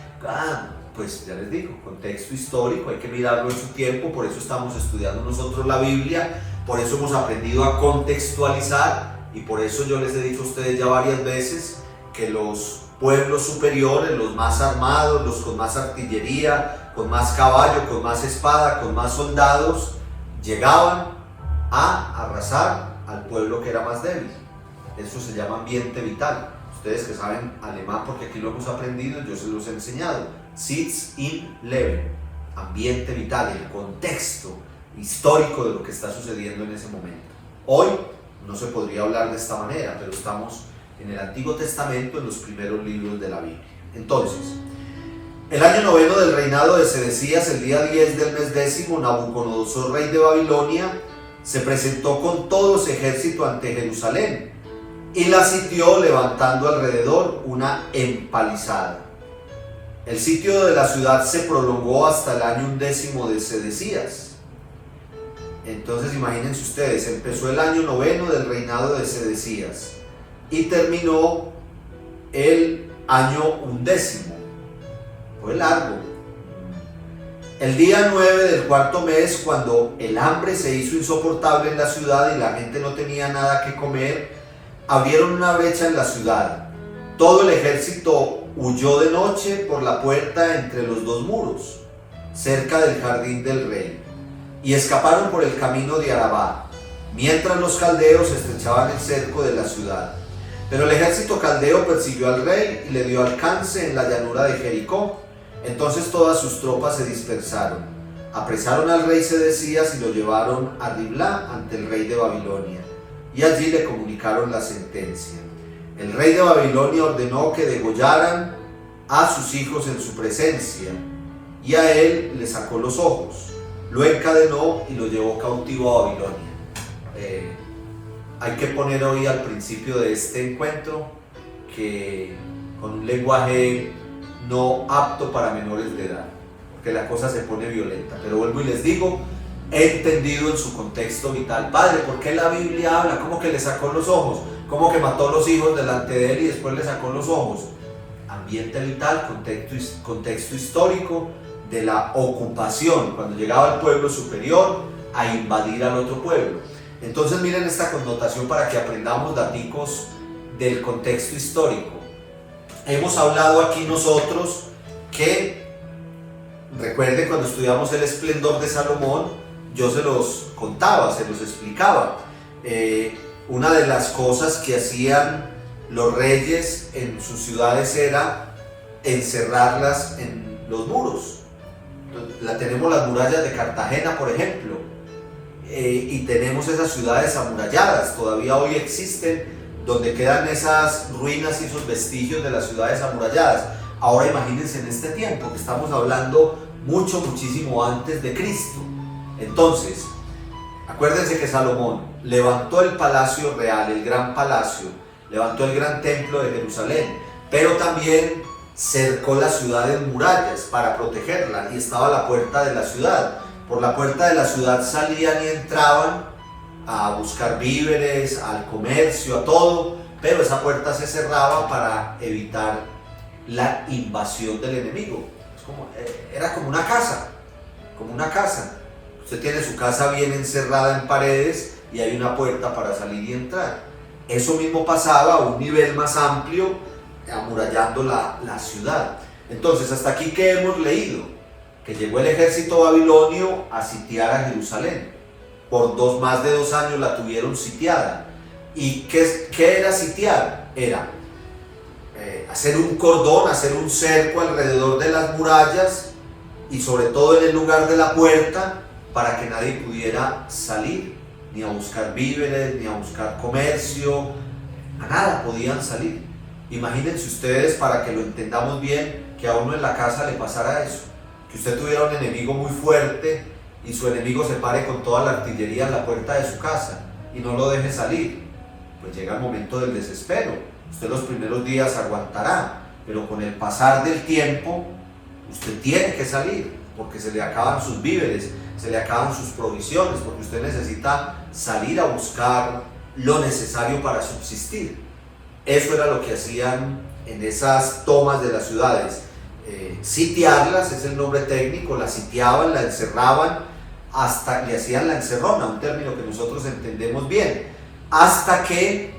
Pues ya les digo, contexto histórico, hay que mirarlo en su tiempo. Por eso estamos estudiando nosotros la Biblia, por eso hemos aprendido a contextualizar, y por eso yo les he dicho a ustedes ya varias veces que los pueblos superiores, los más armados, los con más artillería, con más caballo, con más espada, con más soldados, llegaban a arrasar al pueblo que era más débil. Eso se llama ambiente vital. Ustedes que saben alemán, porque aquí lo hemos aprendido, yo se los he enseñado. Sitz im Leben, ambiente vital, el contexto histórico de lo que está sucediendo en ese momento. Hoy no se podría hablar de esta manera, pero estamos en el Antiguo Testamento, en los primeros libros de la Biblia. Entonces, el año 9 del reinado de Sedecías, el día 10 del mes 10, Nabucodonosor, rey de Babilonia, se presentó con todo su ejército ante Jerusalén y la sitió, levantando alrededor una empalizada. El sitio de la ciudad se prolongó hasta el año 11 de Sedecías. Entonces imagínense ustedes, empezó el año 9 del reinado de Sedecías y terminó el año 11. Fue largo. El día 9 del cuarto mes, cuando el hambre se hizo insoportable en la ciudad y la gente no tenía nada que comer, abrieron una brecha en la ciudad. Todo el ejército huyó de noche por la puerta entre los dos muros, cerca del jardín del rey, y escaparon por el camino de Arabá, mientras los caldeos estrechaban el cerco de la ciudad. Pero el ejército caldeo persiguió al rey y le dio alcance en la llanura de Jericó. Entonces todas sus tropas se dispersaron, apresaron al rey Sedecías y lo llevaron a Riblá ante el rey de Babilonia, y allí le comunicaron la sentencia. El rey de Babilonia ordenó que degollaran a sus hijos en su presencia, y a él le sacó los ojos, lo encadenó y lo llevó cautivo a Babilonia. Hay que poner hoy al principio de este encuentro que con un lenguaje no apto para menores de edad, porque la cosa se pone violenta, pero vuelvo y les digo, he entendido en su contexto vital. Padre, ¿por qué la Biblia habla? ¿Cómo que le sacó los ojos? ¿Cómo que mató a los hijos delante de él y después le sacó los ojos? Ambiente vital, contexto histórico de la ocupación, cuando llegaba el pueblo superior a invadir al otro pueblo. Entonces miren esta connotación para que aprendamos daticos del contexto histórico. Hemos hablado aquí nosotros que, recuerden cuando estudiamos el esplendor de Salomón, yo se los contaba, se los explicaba. Una de las cosas que hacían los reyes en sus ciudades era encerrarlas en los muros. Tenemos las murallas de Cartagena, por ejemplo, y tenemos esas ciudades amuralladas, todavía hoy existen, donde quedan esas ruinas y esos vestigios de las ciudades amuralladas. Ahora imagínense en este tiempo, que estamos hablando muchísimo antes de Cristo. Entonces, acuérdense que Salomón levantó el palacio real, el gran palacio, levantó el gran templo de Jerusalén, pero también cercó la ciudad en murallas para protegerla, y estaba la puerta de la ciudad. Por la puerta de la ciudad salían y entraban a buscar víveres, al comercio, a todo, pero esa puerta se cerraba para evitar la invasión del enemigo. Era como una casa, Usted tiene su casa bien encerrada en paredes y hay una puerta para salir y entrar. Eso mismo pasaba a un nivel más amplio, amurallando la ciudad. Entonces, hasta aquí, ¿qué hemos leído? Que llegó el ejército babilonio a sitiar a Jerusalén. Por más de 2 años la tuvieron sitiada. ¿Y qué era sitiar? Era hacer un cordón, hacer un cerco alrededor de las murallas y sobre todo en el lugar de la puerta, para que nadie pudiera salir, ni a buscar víveres, ni a buscar comercio, a nada podían salir. Imagínense ustedes, para que lo entendamos bien, que a uno en la casa le pasara eso, que usted tuviera un enemigo muy fuerte y su enemigo se pare con toda la artillería en la puerta de su casa y no lo deje salir. Pues llega el momento del desespero. Usted los primeros días aguantará, pero con el pasar del tiempo usted tiene que salir, porque se le acaban sus víveres, se le acaban sus provisiones, porque usted necesita salir a buscar lo necesario para subsistir. Eso era lo que hacían en esas tomas de las ciudades. Sitiarlas es el nombre técnico, la sitiaban, la encerraban, hasta le hacían la encerrona, un término que nosotros entendemos bien, hasta que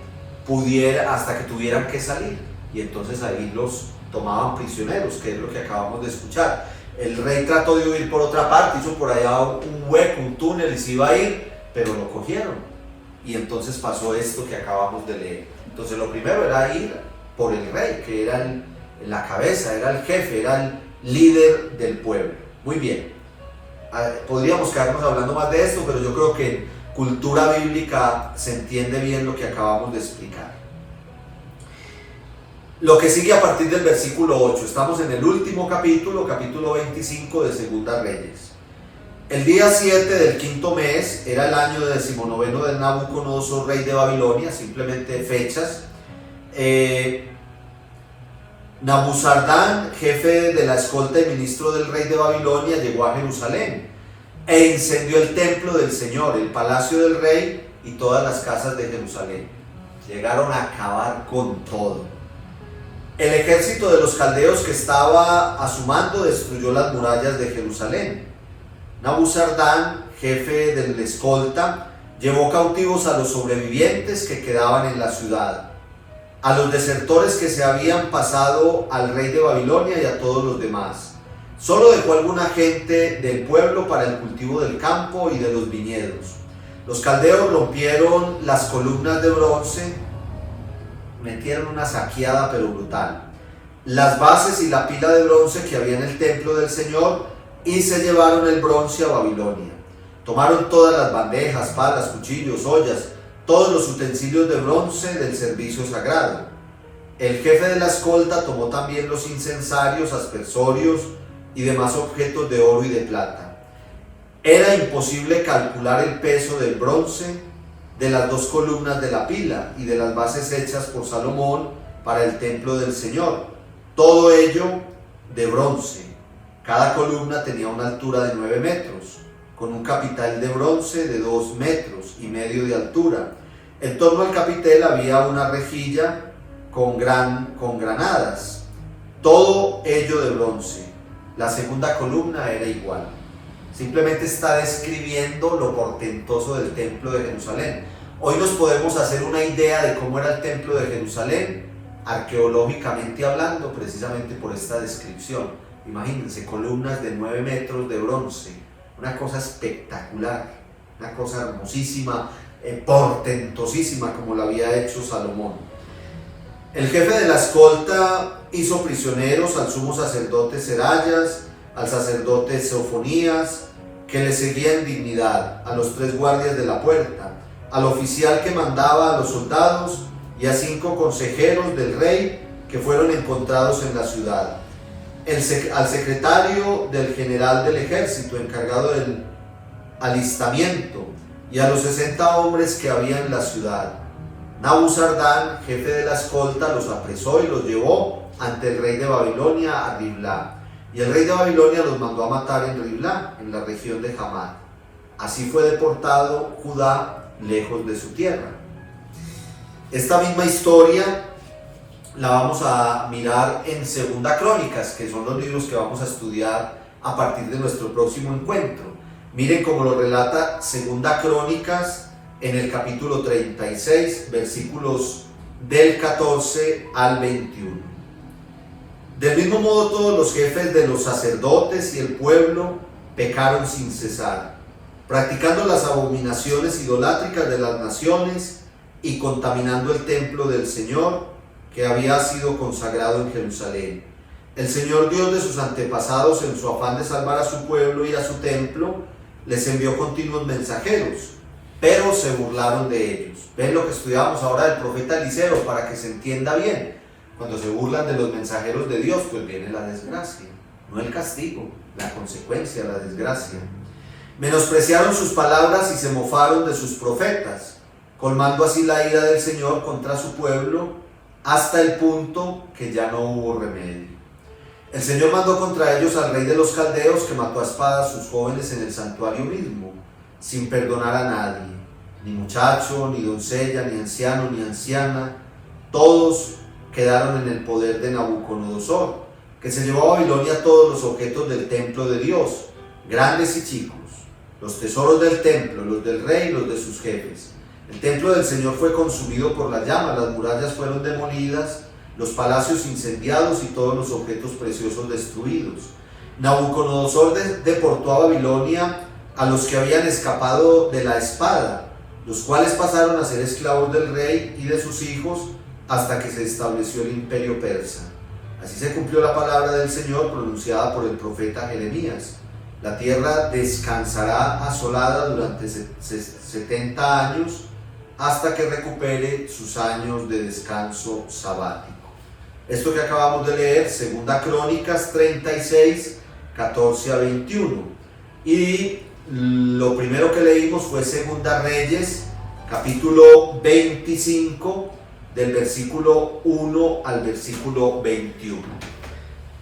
tuvieran que salir, y entonces ahí los tomaban prisioneros, que es lo que acabamos de escuchar. El rey trató de huir por otra parte, hizo por allá un hueco, un túnel, y se iba a ir, pero lo cogieron, y entonces pasó esto que acabamos de leer. Entonces lo primero era ir por el rey, que era la cabeza, era el jefe, era el líder del pueblo. Muy bien, podríamos quedarnos hablando más de esto, pero yo creo que en cultura bíblica se entiende bien lo que acabamos de explicar. Lo que sigue a partir del versículo 8, estamos en el último capítulo 25 de Segunda Reyes. El día 7 del 5º mes era el año 19 de Nabucodonosor, rey de Babilonia, simplemente fechas. Nabuzardán, jefe de la escolta y ministro del rey de Babilonia, llegó a Jerusalén e incendió el templo del Señor, el palacio del rey y todas las casas de Jerusalén. Llegaron a acabar con todo. El ejército de los caldeos que estaba a su mando destruyó las murallas de Jerusalén. Nabuzardán, jefe de la escolta, llevó cautivos a los sobrevivientes que quedaban en la ciudad, a los desertores que se habían pasado al rey de Babilonia y a todos los demás. Solo dejó alguna gente del pueblo para el cultivo del campo y de los viñedos. Los caldeos rompieron las columnas de bronce, metieron una saqueada pero brutal, las bases y la pila de bronce que había en el templo del Señor, y se llevaron el bronce a Babilonia. Tomaron todas las bandejas, palas, cuchillos, ollas, todos los utensilios de bronce del servicio sagrado. El jefe de la escolta tomó también los incensarios, aspersorios y demás objetos de oro y de plata. Era imposible calcular el peso del bronce de las 2 columnas de la pila y de las bases hechas por Salomón para el templo del Señor. Todo ello de bronce. Cada columna tenía una altura de 9 metros, con un capitel de bronce de 2,5 metros de altura. En torno al capitel había una rejilla con granadas, todo ello de bronce. La segunda columna era igual. Simplemente está describiendo lo portentoso del templo de Jerusalén. Hoy nos podemos hacer una idea de cómo era el templo de Jerusalén, arqueológicamente hablando, precisamente por esta descripción. Imagínense, columnas de 9 metros de bronce, una cosa espectacular, una cosa hermosísima, portentosísima, como lo había hecho Salomón. El jefe de la escolta hizo prisioneros al sumo sacerdote Serayas, al sacerdote Sofonías, que le seguía en dignidad, a los 3 guardias de la puerta, al oficial que mandaba a los soldados y a 5 consejeros del rey que fueron encontrados en la ciudad, al secretario del general del ejército encargado del alistamiento y a los 60 hombres que había en la ciudad. Nabuzardán, jefe de la escolta, los apresó y los llevó ante el rey de Babilonia a Riblá. Y el rey de Babilonia los mandó a matar en Riblá, en la región de Hamat. Así fue deportado Judá lejos de su tierra. Esta misma historia la vamos a mirar en Segunda Crónicas, que son los libros que vamos a estudiar a partir de nuestro próximo encuentro. Miren cómo lo relata Segunda Crónicas en el capítulo 36, versículos del 14 al 21. Del mismo modo, todos los jefes de los sacerdotes y el pueblo pecaron sin cesar, practicando las abominaciones idolátricas de las naciones y contaminando el templo del Señor que había sido consagrado en Jerusalén. El Señor Dios de sus antepasados, en su afán de salvar a su pueblo y a su templo, les envió continuos mensajeros, pero se burlaron de ellos. Ven lo que estudiamos ahora del profeta Eliseo para que se entienda bien. Cuando se burlan de los mensajeros de Dios, pues viene la desgracia, no el castigo, la consecuencia, la desgracia. Menospreciaron sus palabras y se mofaron de sus profetas, colmando así la ira del Señor contra su pueblo, hasta el punto que ya no hubo remedio. El Señor mandó contra ellos al rey de los caldeos, que mató a espada a sus jóvenes en el santuario mismo, sin perdonar a nadie, ni muchacho, ni doncella, ni anciano, ni anciana. Todos quedaron en el poder de Nabucodonosor, que se llevó a Babilonia todos los objetos del templo de Dios, grandes y chicos, los tesoros del templo, los del rey y los de sus jefes. El templo del Señor fue consumido por la llama, las murallas fueron demolidas, los palacios incendiados y todos los objetos preciosos destruidos. Nabucodonosor deportó a Babilonia a los que habían escapado de la espada, los cuales pasaron a ser esclavos del rey y de sus hijos hasta que se estableció el imperio persa. Así se cumplió la palabra del Señor pronunciada por el profeta Jeremías. La tierra descansará asolada durante 70 años hasta que recupere sus años de descanso sabático. Esto que acabamos de leer, Segunda Crónicas 36, 14 a 21. Y lo primero que leímos fue Segunda Reyes, capítulo 25, del versículo 1 al versículo 21.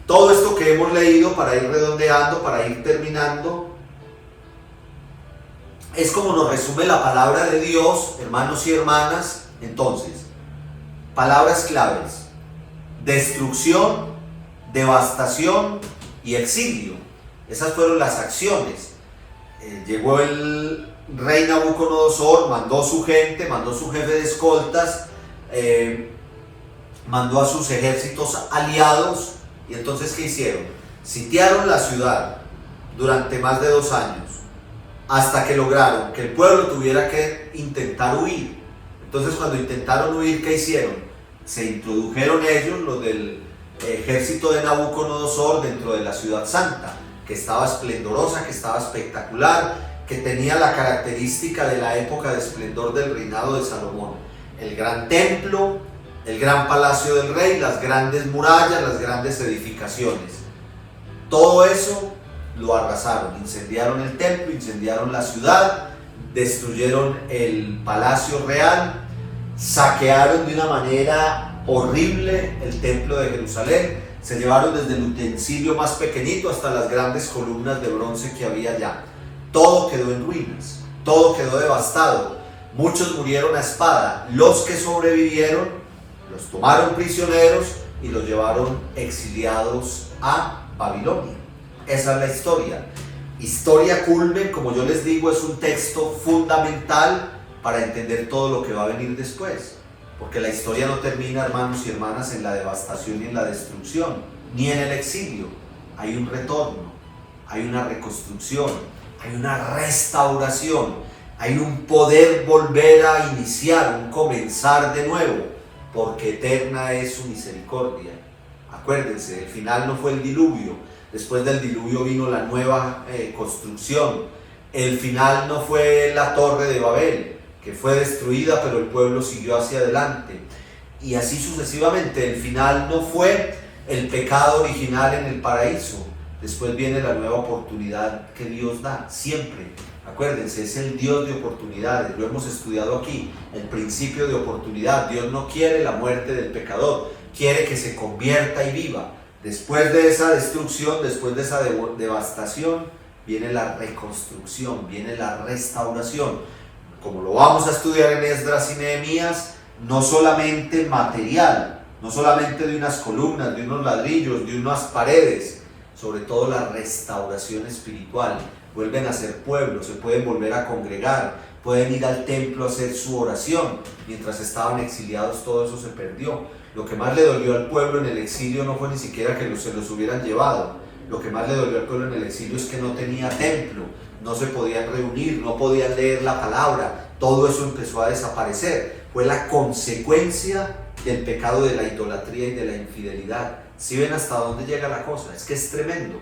Todo esto que hemos leído, para ir redondeando, para ir terminando, es como nos resume la palabra de Dios, hermanos y hermanas. Entonces, palabras claves: destrucción, devastación y exilio. Esas fueron las acciones. Llegó el rey Nabucodonosor, mandó su gente, mandó su jefe de escoltas, mandó a sus ejércitos aliados. Y entonces, ¿qué hicieron? Sitiaron la ciudad durante más de 2 años, hasta que lograron que el pueblo tuviera que intentar huir. Entonces, cuando intentaron huir, ¿qué hicieron? Se introdujeron ellos, los del ejército de Nabucodonosor, dentro de la ciudad santa, que estaba esplendorosa, que estaba espectacular, que tenía la característica de la época de esplendor del reinado de Salomón. El gran templo, el gran palacio del rey, las grandes murallas, las grandes edificaciones. Todo eso lo arrasaron, incendiaron el templo, incendiaron la ciudad, destruyeron el palacio real, saquearon de una manera horrible el templo de Jerusalén, se llevaron desde el utensilio más pequeñito hasta las grandes columnas de bronce que había allá. Todo quedó en ruinas, todo quedó devastado, muchos murieron a espada. Los que sobrevivieron los tomaron prisioneros y los llevaron exiliados a Babilonia. Esa es la historia. Historia Culmen, como yo les digo, es un texto fundamental para entender todo lo que va a venir después. Porque la historia no termina, hermanos y hermanas, en la devastación y en la destrucción, ni en el exilio. Hay un retorno, hay una reconstrucción, hay una restauración, hay un poder volver a iniciar, un comenzar de nuevo, porque eterna es su misericordia. Acuérdense, el final no fue el diluvio, después del diluvio vino la nueva construcción. El final no fue la torre de Babel, que fue destruida, pero el pueblo siguió hacia adelante. Y así sucesivamente. El final no fue el pecado original en el paraíso. Después viene la nueva oportunidad que Dios da, siempre. Acuérdense, es el Dios de oportunidades. Lo hemos estudiado aquí, el principio de oportunidad. Dios no quiere la muerte del pecador, quiere que se convierta y viva. Después de esa destrucción, después de esa devastación, viene la reconstrucción, viene la restauración. Como lo vamos a estudiar en Esdras y Nehemías, no solamente material, no solamente de unas columnas, de unos ladrillos, de unas paredes, sobre todo la restauración espiritual. Vuelven a ser pueblo, se pueden volver a congregar, pueden ir al templo a hacer su oración. Mientras estaban exiliados todo eso se perdió. Lo que más le dolió al pueblo en el exilio no fue ni siquiera que se los hubieran llevado. Lo que más le dolió al pueblo en el exilio es que no tenía templo, no se podían reunir, no podían leer la palabra. Todo eso empezó a desaparecer. Fue la consecuencia del pecado de la idolatría y de la infidelidad. ¿Sí ven hasta dónde llega la cosa? Es que es tremendo.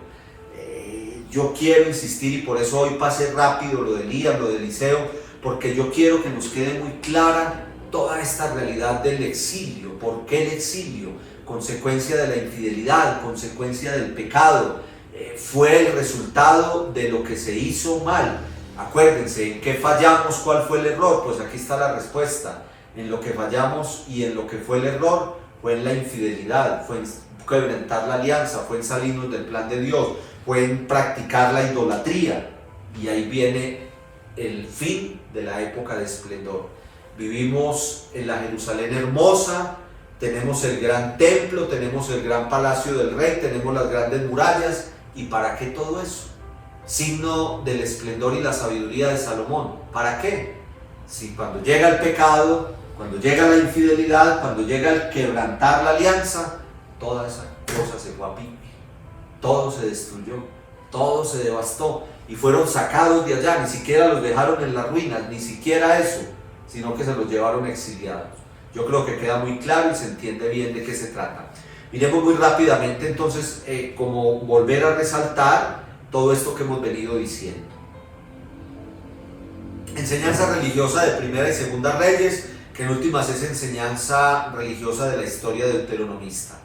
Yo quiero insistir, y por eso hoy pasé rápido lo de Elías, lo de Eliseo, porque yo quiero que nos quede muy clara toda esta realidad del exilio. ¿Por qué el exilio? Consecuencia de la infidelidad, consecuencia del pecado. Fue el resultado de lo que se hizo mal. Acuérdense, ¿en qué fallamos? ¿Cuál fue el error? Pues aquí está la respuesta. En lo que fallamos y en lo que fue el error fue en la infidelidad, fue en quebrantar la alianza, fue en salirnos del plan de Dios, fue en practicar la idolatría. Y ahí viene el fin de la época de esplendor. Vivimos en la Jerusalén hermosa, tenemos el gran templo, tenemos el gran palacio del rey, tenemos las grandes murallas. ¿Y para qué todo eso? Signo del esplendor y la sabiduría de Salomón. ¿Para qué? Si cuando llega el pecado, cuando llega la infidelidad, cuando llega el quebrantar la alianza, toda esa cosa se fue a pique, todo se destruyó, todo se devastó y fueron sacados de allá. Ni siquiera los dejaron en las ruinas, ni siquiera eso, sino que se los llevaron exiliados. Yo creo que queda muy claro y se entiende bien de qué se trata. Miremos muy rápidamente entonces como volver a resaltar todo esto que hemos venido diciendo. Enseñanza religiosa de Primera y Segunda Reyes, que en últimas es enseñanza religiosa de la historia deuteronomista.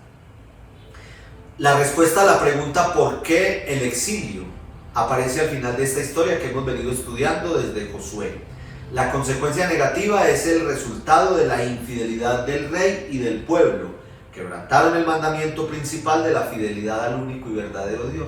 La respuesta a la pregunta ¿por qué el exilio? Aparece al final de esta historia que hemos venido estudiando desde Josué. La consecuencia negativa es el resultado de la infidelidad del rey y del pueblo. Quebrantaron el mandamiento principal de la fidelidad al único y verdadero Dios.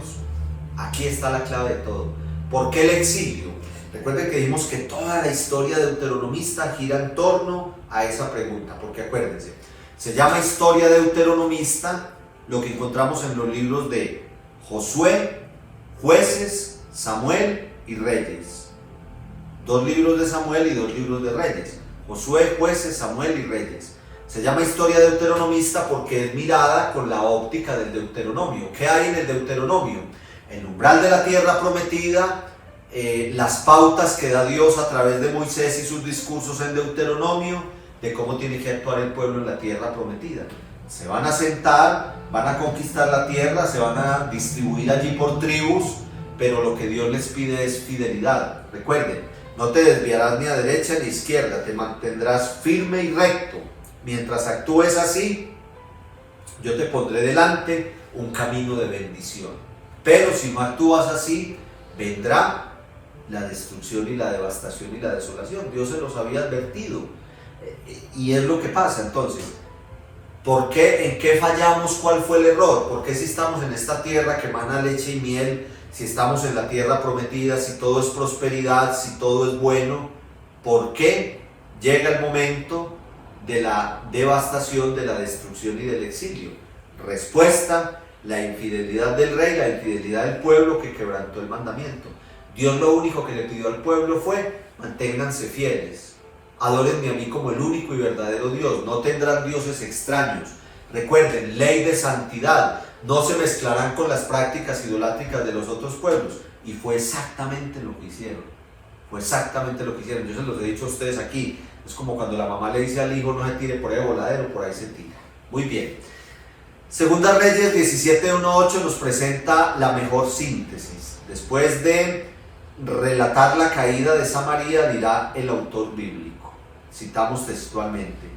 Aquí está la clave de todo. ¿Por qué el exilio? Recuerden que dijimos que toda la historia deuteronomista gira en torno a esa pregunta, porque acuérdense, se llama historia deuteronomista lo que encontramos en los libros de Josué, Jueces, Samuel y Reyes. 2 libros de Samuel y 2 libros de Reyes. Josué, Jueces, Samuel y Reyes. Se llama historia deuteronomista porque es mirada con la óptica del Deuteronomio. ¿Qué hay en el Deuteronomio? El umbral de la tierra prometida, las pautas que da Dios a través de Moisés y sus discursos en Deuteronomio de cómo tiene que actuar el pueblo en la tierra prometida. Se van a sentar, van a conquistar la tierra, se van a distribuir allí por tribus, pero lo que Dios les pide es fidelidad. Recuerden, no te desviarás ni a derecha ni a izquierda, te mantendrás firme y recto. mientras actúes así, yo te pondré delante un camino de bendición. Pero si no actúas así, vendrá la destrucción y la devastación y la desolación. Dios se los había advertido. Y es lo que pasa. Entonces, ¿por qué? ¿En qué fallamos? ¿Cuál fue el error? ¿Por qué si estamos en esta tierra que emana leche y miel, si estamos en la tierra prometida, si todo es prosperidad, si todo es bueno, por qué llega el momento de la devastación, de la destrucción y del exilio? Respuesta: la infidelidad del rey, la infidelidad del pueblo que quebrantó el mandamiento. Dios lo único que le pidió al pueblo fue: manténganse fieles, adórenme a mí como el único y verdadero Dios, no tendrán dioses extraños. Recuerden, ley de santidad, no se mezclarán con las prácticas idolátricas de los otros pueblos. Y fue exactamente lo que hicieron. Fue exactamente lo que hicieron. Yo se los he dicho a ustedes aquí. Es como cuando la mamá le dice al hijo: no se tire por ahí voladero, por ahí se tira. Muy bien. Segunda Reyes 17:1-8 nos presenta la mejor síntesis. Después de relatar la caída de Samaria, dirá el autor bíblico. Citamos textualmente: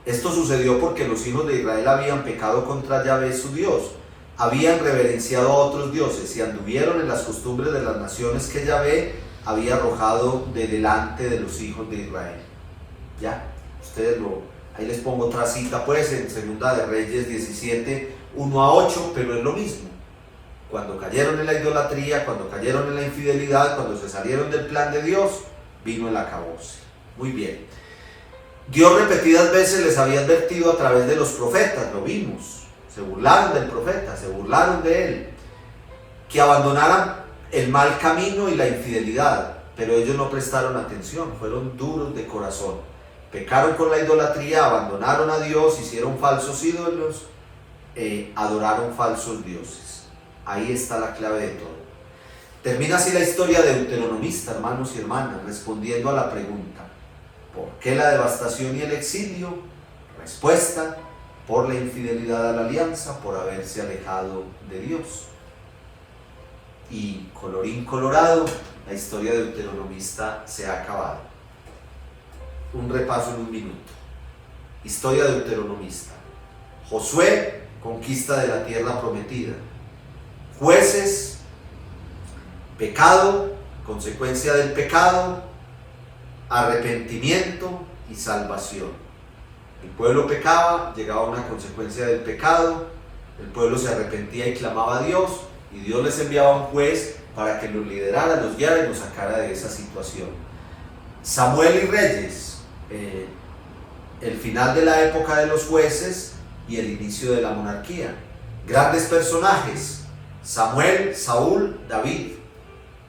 esto sucedió porque los hijos de Israel habían pecado contra Yahvé su Dios, habían reverenciado a otros dioses y anduvieron en las costumbres de las naciones que Yahvé había arrojado de delante de los hijos de Israel. Ya, ustedes ahí les pongo otra cita pues en Segunda de Reyes 17:1-8, pero es lo mismo. Cuando cayeron en la idolatría, cuando cayeron en la infidelidad, cuando se salieron del plan de Dios, vino el acabose. Muy bien. Dios repetidas veces les había advertido a través de los profetas, lo vimos. Se burlaron del profeta, se burlaron de él, que abandonaran el mal camino y la infidelidad, pero ellos no prestaron atención, fueron duros de corazón. Pecaron con la idolatría, abandonaron a Dios, hicieron falsos ídolos, adoraron falsos dioses. Ahí está la clave de todo. Termina así la historia deuteronomista, hermanos y hermanas, respondiendo a la pregunta: ¿por qué la devastación y el exilio? Respuesta: por la infidelidad a la alianza, por haberse alejado de Dios. Y colorín colorado, la historia deuteronomista se ha acabado. Un repaso en un minuto. Historia deuteronomista. Josué, conquista de la tierra prometida. Jueces, pecado, consecuencia del pecado, arrepentimiento y salvación. El pueblo pecaba, llegaba una consecuencia del pecado, el pueblo se arrepentía y clamaba a Dios, y Dios les enviaba un juez para que los liderara, los guiara y los sacara de esa situación. Samuel y Reyes, el final de la época de los jueces y el inicio de la monarquía. Grandes personajes: Samuel, Saúl, David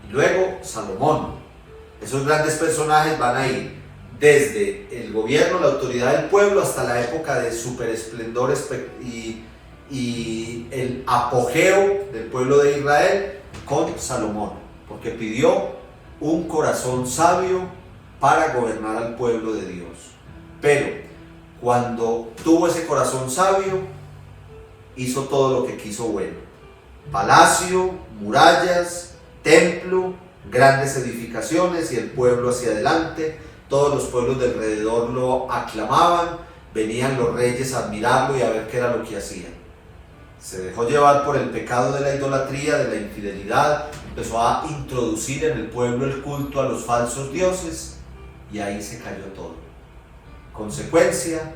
y luego Salomón. Esos grandes personajes van a ir desde el gobierno, la autoridad del pueblo, hasta la época de super esplendor y el apogeo del pueblo de Israel con Salomón, porque pidió un corazón sabio para gobernar al pueblo de Dios. Pero cuando tuvo ese corazón sabio, hizo todo lo que quiso bueno: palacio, murallas, templo, grandes edificaciones y el pueblo hacia adelante. Todos los pueblos de alrededor lo aclamaban, venían los reyes a admirarlo y a ver qué era lo que hacía. Se dejó llevar por el pecado de la idolatría, de la infidelidad, empezó a introducir en el pueblo el culto a los falsos dioses y ahí se cayó todo. Consecuencia: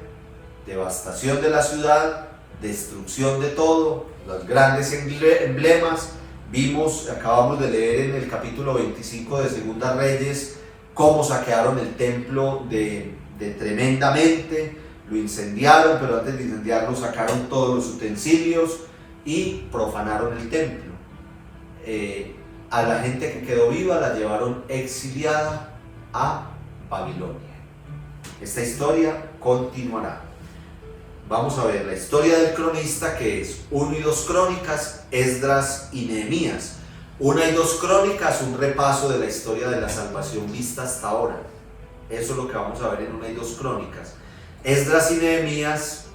devastación de la ciudad, destrucción de todo, los grandes emblemas. Vimos, acabamos de leer en el capítulo 25 de Segunda Reyes, cómo saquearon el templo de tremendamente, lo incendiaron, pero antes de incendiarlo sacaron todos los utensilios y profanaron el templo. A la gente que quedó viva la llevaron exiliada a Babilonia. Esta historia continuará. Vamos a ver la historia del cronista, que es 1 y 2 crónicas, Esdras y Nehemías. 1 y 2 crónicas, un repaso de la historia de la salvación vista hasta ahora. Eso es lo que vamos a ver en 1 y 2 crónicas. Esdras y Nehemías,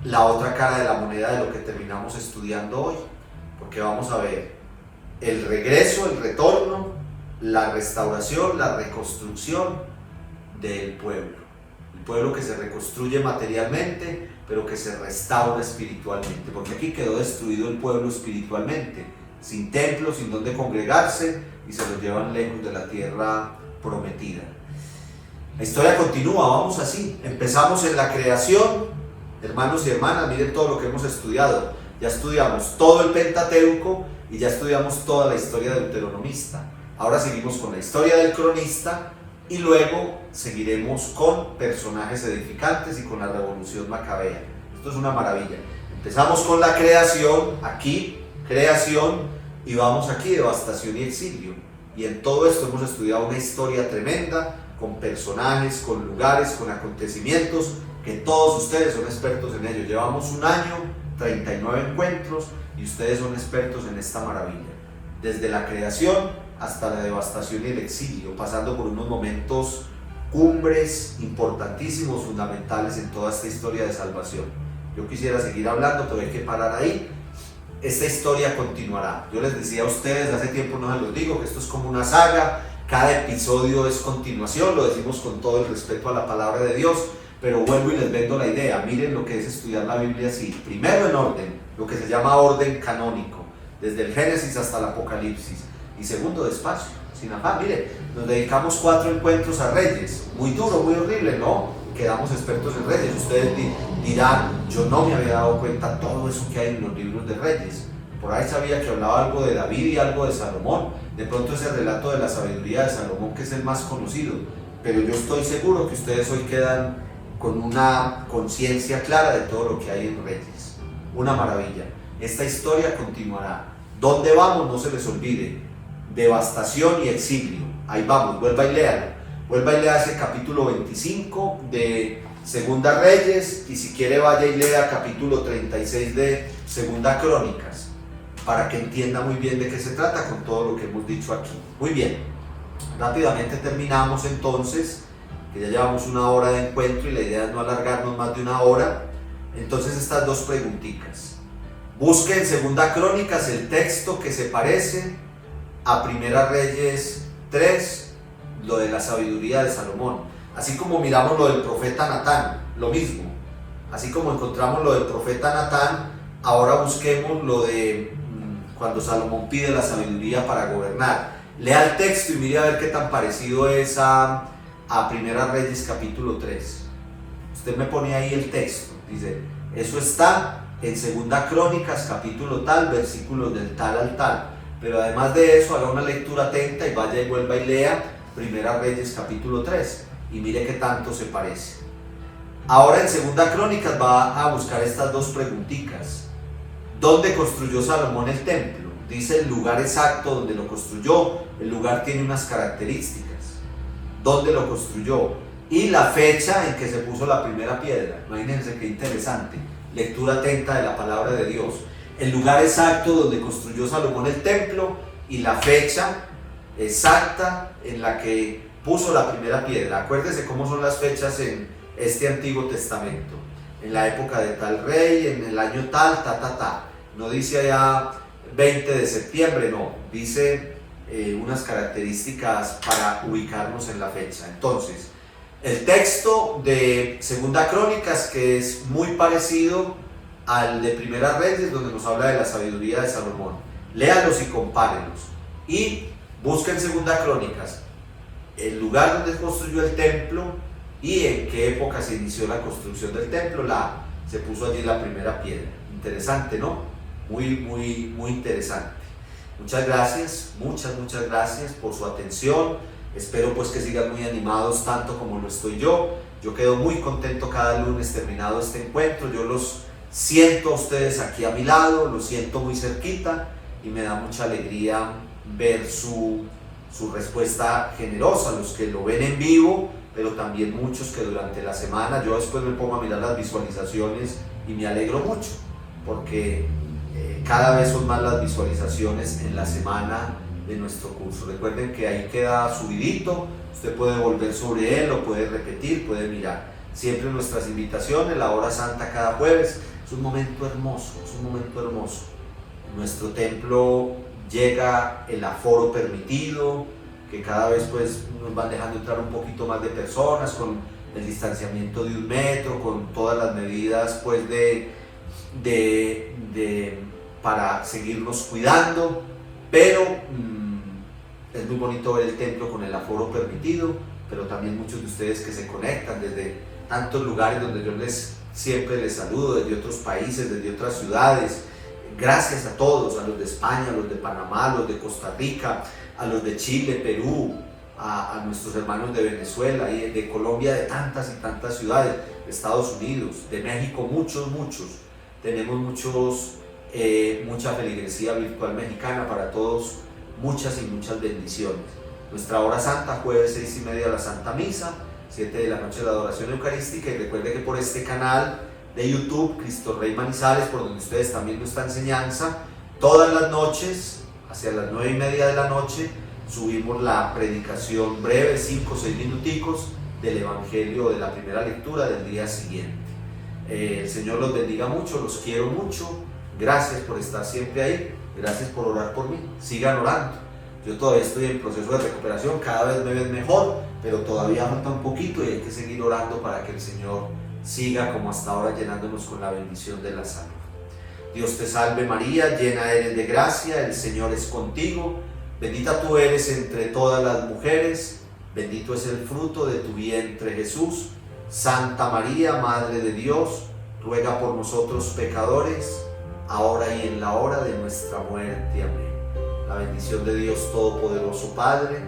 la otra cara de la moneda de lo que terminamos estudiando hoy, porque vamos a ver el regreso, el retorno, la restauración, la reconstrucción del pueblo. el pueblo que se reconstruye materialmente, pero que se restaura espiritualmente, porque aquí quedó destruido el pueblo espiritualmente, sin templo, sin donde congregarse, y se los llevan lejos de la tierra prometida. La historia continúa, vamos así. Empezamos en la creación, hermanos y hermanas, miren todo lo que hemos estudiado. Ya estudiamos todo el Pentateuco y ya estudiamos toda la historia deuteronomista. Ahora seguimos con la historia del cronista y luego seguiremos con personajes edificantes y con la revolución macabea. Esto es una maravilla. Empezamos con la creación, aquí, creación, y vamos aquí, devastación y exilio. Y en todo esto hemos estudiado una historia tremenda, con personajes, con lugares, con acontecimientos, que todos ustedes son expertos en ello. Llevamos un año, 39 encuentros, y ustedes son expertos en esta maravilla. Desde la creación hasta la devastación y el exilio, pasando por unos momentos cumbres importantísimos, fundamentales en toda esta historia de salvación. Yo quisiera seguir hablando, pero hay que parar ahí. Esta historia continuará. Yo les decía a ustedes, hace tiempo no se los digo, que esto es como una saga, cada episodio es continuación, lo decimos con todo el respeto a la palabra de Dios, pero vuelvo y les vendo la idea. Miren lo que es estudiar la Biblia así. Primero en orden, lo que se llama orden canónico, desde el Génesis hasta el Apocalipsis. Y segundo, despacio, sin afán. Miren, nos dedicamos 4 encuentros a Reyes, muy duro, muy horrible, ¿no? Quedamos expertos en Reyes. Ustedes dirán, yo no me había dado cuenta todo eso que hay en los libros de Reyes. Por ahí sabía que hablaba algo de David y algo de Salomón. De pronto ese relato de la sabiduría de Salomón, que es el más conocido. Pero yo estoy seguro que ustedes hoy quedan con una conciencia clara de todo lo que hay en Reyes. Una maravilla. Esta historia continuará. ¿Dónde vamos? No se les olvide. Devastación y exilio. Ahí vamos, vuelva y léalo. Vuelva y lea ese capítulo 25 de Segunda Reyes, y si quiere vaya y lea capítulo 36 de Segunda Crónicas, para que entienda muy bien de qué se trata con todo lo que hemos dicho aquí. Muy bien, rápidamente terminamos entonces, que ya llevamos 1 hora de encuentro y la idea es no alargarnos más de 1 hora. Entonces estas 2 preguntitas. Busque en Segunda Crónicas el texto que se parece a Primera Reyes 3, lo de la sabiduría de Salomón. Así como miramos lo del profeta Natán, lo mismo. Así como encontramos lo del profeta Natán, ahora busquemos lo de cuando Salomón pide la sabiduría para gobernar. Lea el texto y mire a ver qué tan parecido es a Primera Reyes capítulo 3. Usted me pone ahí el texto, dice, eso está en Segunda Crónicas capítulo tal, versículos del tal al tal. Pero además de eso, haga una lectura atenta y vaya y vuelva y lea Primera Reyes capítulo 3 y mire qué tanto se parece. Ahora en Segunda Crónicas va a buscar estas 2 preguntitas. ¿Dónde construyó Salomón el templo? Dice el lugar exacto donde lo construyó. El lugar tiene unas características. ¿Dónde lo construyó? Y la fecha en que se puso la primera piedra. Imagínense qué interesante. Lectura atenta de la palabra de Dios. El lugar exacto donde construyó Salomón el templo y la fecha exacta en la que puso la primera piedra. Acuérdese cómo son las fechas en este Antiguo Testamento. En la época de tal rey, en el año tal, No dice allá 20 de septiembre, no. Dice unas características para ubicarnos en la fecha. Entonces, el texto de Segunda Crónicas, que es muy parecido al de Primera Reyes, donde nos habla de la sabiduría de Salomón. Léalos y compárenlos. Y busca en Segunda Crónicas el lugar donde construyó el templo y en qué época se inició la construcción del templo. Se puso allí la primera piedra. Interesante, ¿no? Muy interesante. Muchas gracias por su atención. Espero pues que sigan muy animados tanto como lo estoy yo. Yo quedo muy contento cada lunes terminado este encuentro. Yo los siento a ustedes aquí a mi lado, los siento muy cerquita y me da mucha alegría ver su respuesta generosa, los que lo ven en vivo, pero también muchos que durante la semana, yo después me pongo a mirar las visualizaciones y me alegro mucho, porque cada vez son más las visualizaciones en la semana de nuestro curso. Recuerden que ahí queda subidito, usted puede volver sobre él, lo puede repetir, puede mirar. Siempre nuestras invitaciones, la hora santa cada jueves, es un momento hermoso, En nuestro templo llega el aforo permitido, que cada vez pues nos van dejando entrar un poquito más de personas con el distanciamiento de 1 metro, con todas las medidas pues para seguirnos cuidando, pero es muy bonito ver el templo con el aforo permitido, pero también muchos de ustedes que se conectan desde tantos lugares donde yo siempre les saludo, desde otros países, desde otras ciudades. Gracias a todos, a los de España, a los de Panamá, a los de Costa Rica, a los de Chile, Perú, a nuestros hermanos de Venezuela y de Colombia, de tantas y tantas ciudades, de Estados Unidos, de México, muchos. Tenemos mucha feligresía virtual mexicana para todos, muchas y muchas bendiciones. Nuestra hora santa, jueves 6:30 la Santa Misa, 7 de la noche la adoración eucarística, y recuerde que por este canal de YouTube, Cristo Rey Manizales, por donde ustedes también esta enseñanza, todas las noches, hacia las 9:30 de la noche, subimos la predicación breve, 5 o 6 minuticos, del Evangelio de la primera lectura del día siguiente. El Señor los bendiga mucho, los quiero mucho, gracias por estar siempre ahí, gracias por orar por mí, sigan orando. Yo todavía estoy en proceso de recuperación, cada vez me ven mejor, pero todavía falta un poquito y hay que seguir orando para que el Señor siga como hasta ahora llenándonos con la bendición de la salud. Dios te salve María, llena eres de gracia, el Señor es contigo, bendita tú eres entre todas las mujeres, bendito es el fruto de tu vientre Jesús. Santa María, Madre de Dios, ruega por nosotros pecadores, ahora y en la hora de nuestra muerte. Amén. La bendición de Dios Todopoderoso, Padre,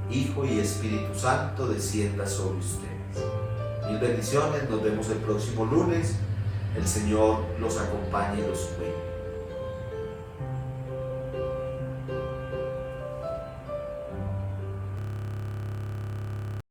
Hijo y Espíritu Santo, descienda sobre ustedes. Mil bendiciones, nos vemos el próximo lunes. El Señor los acompañe y los cuide.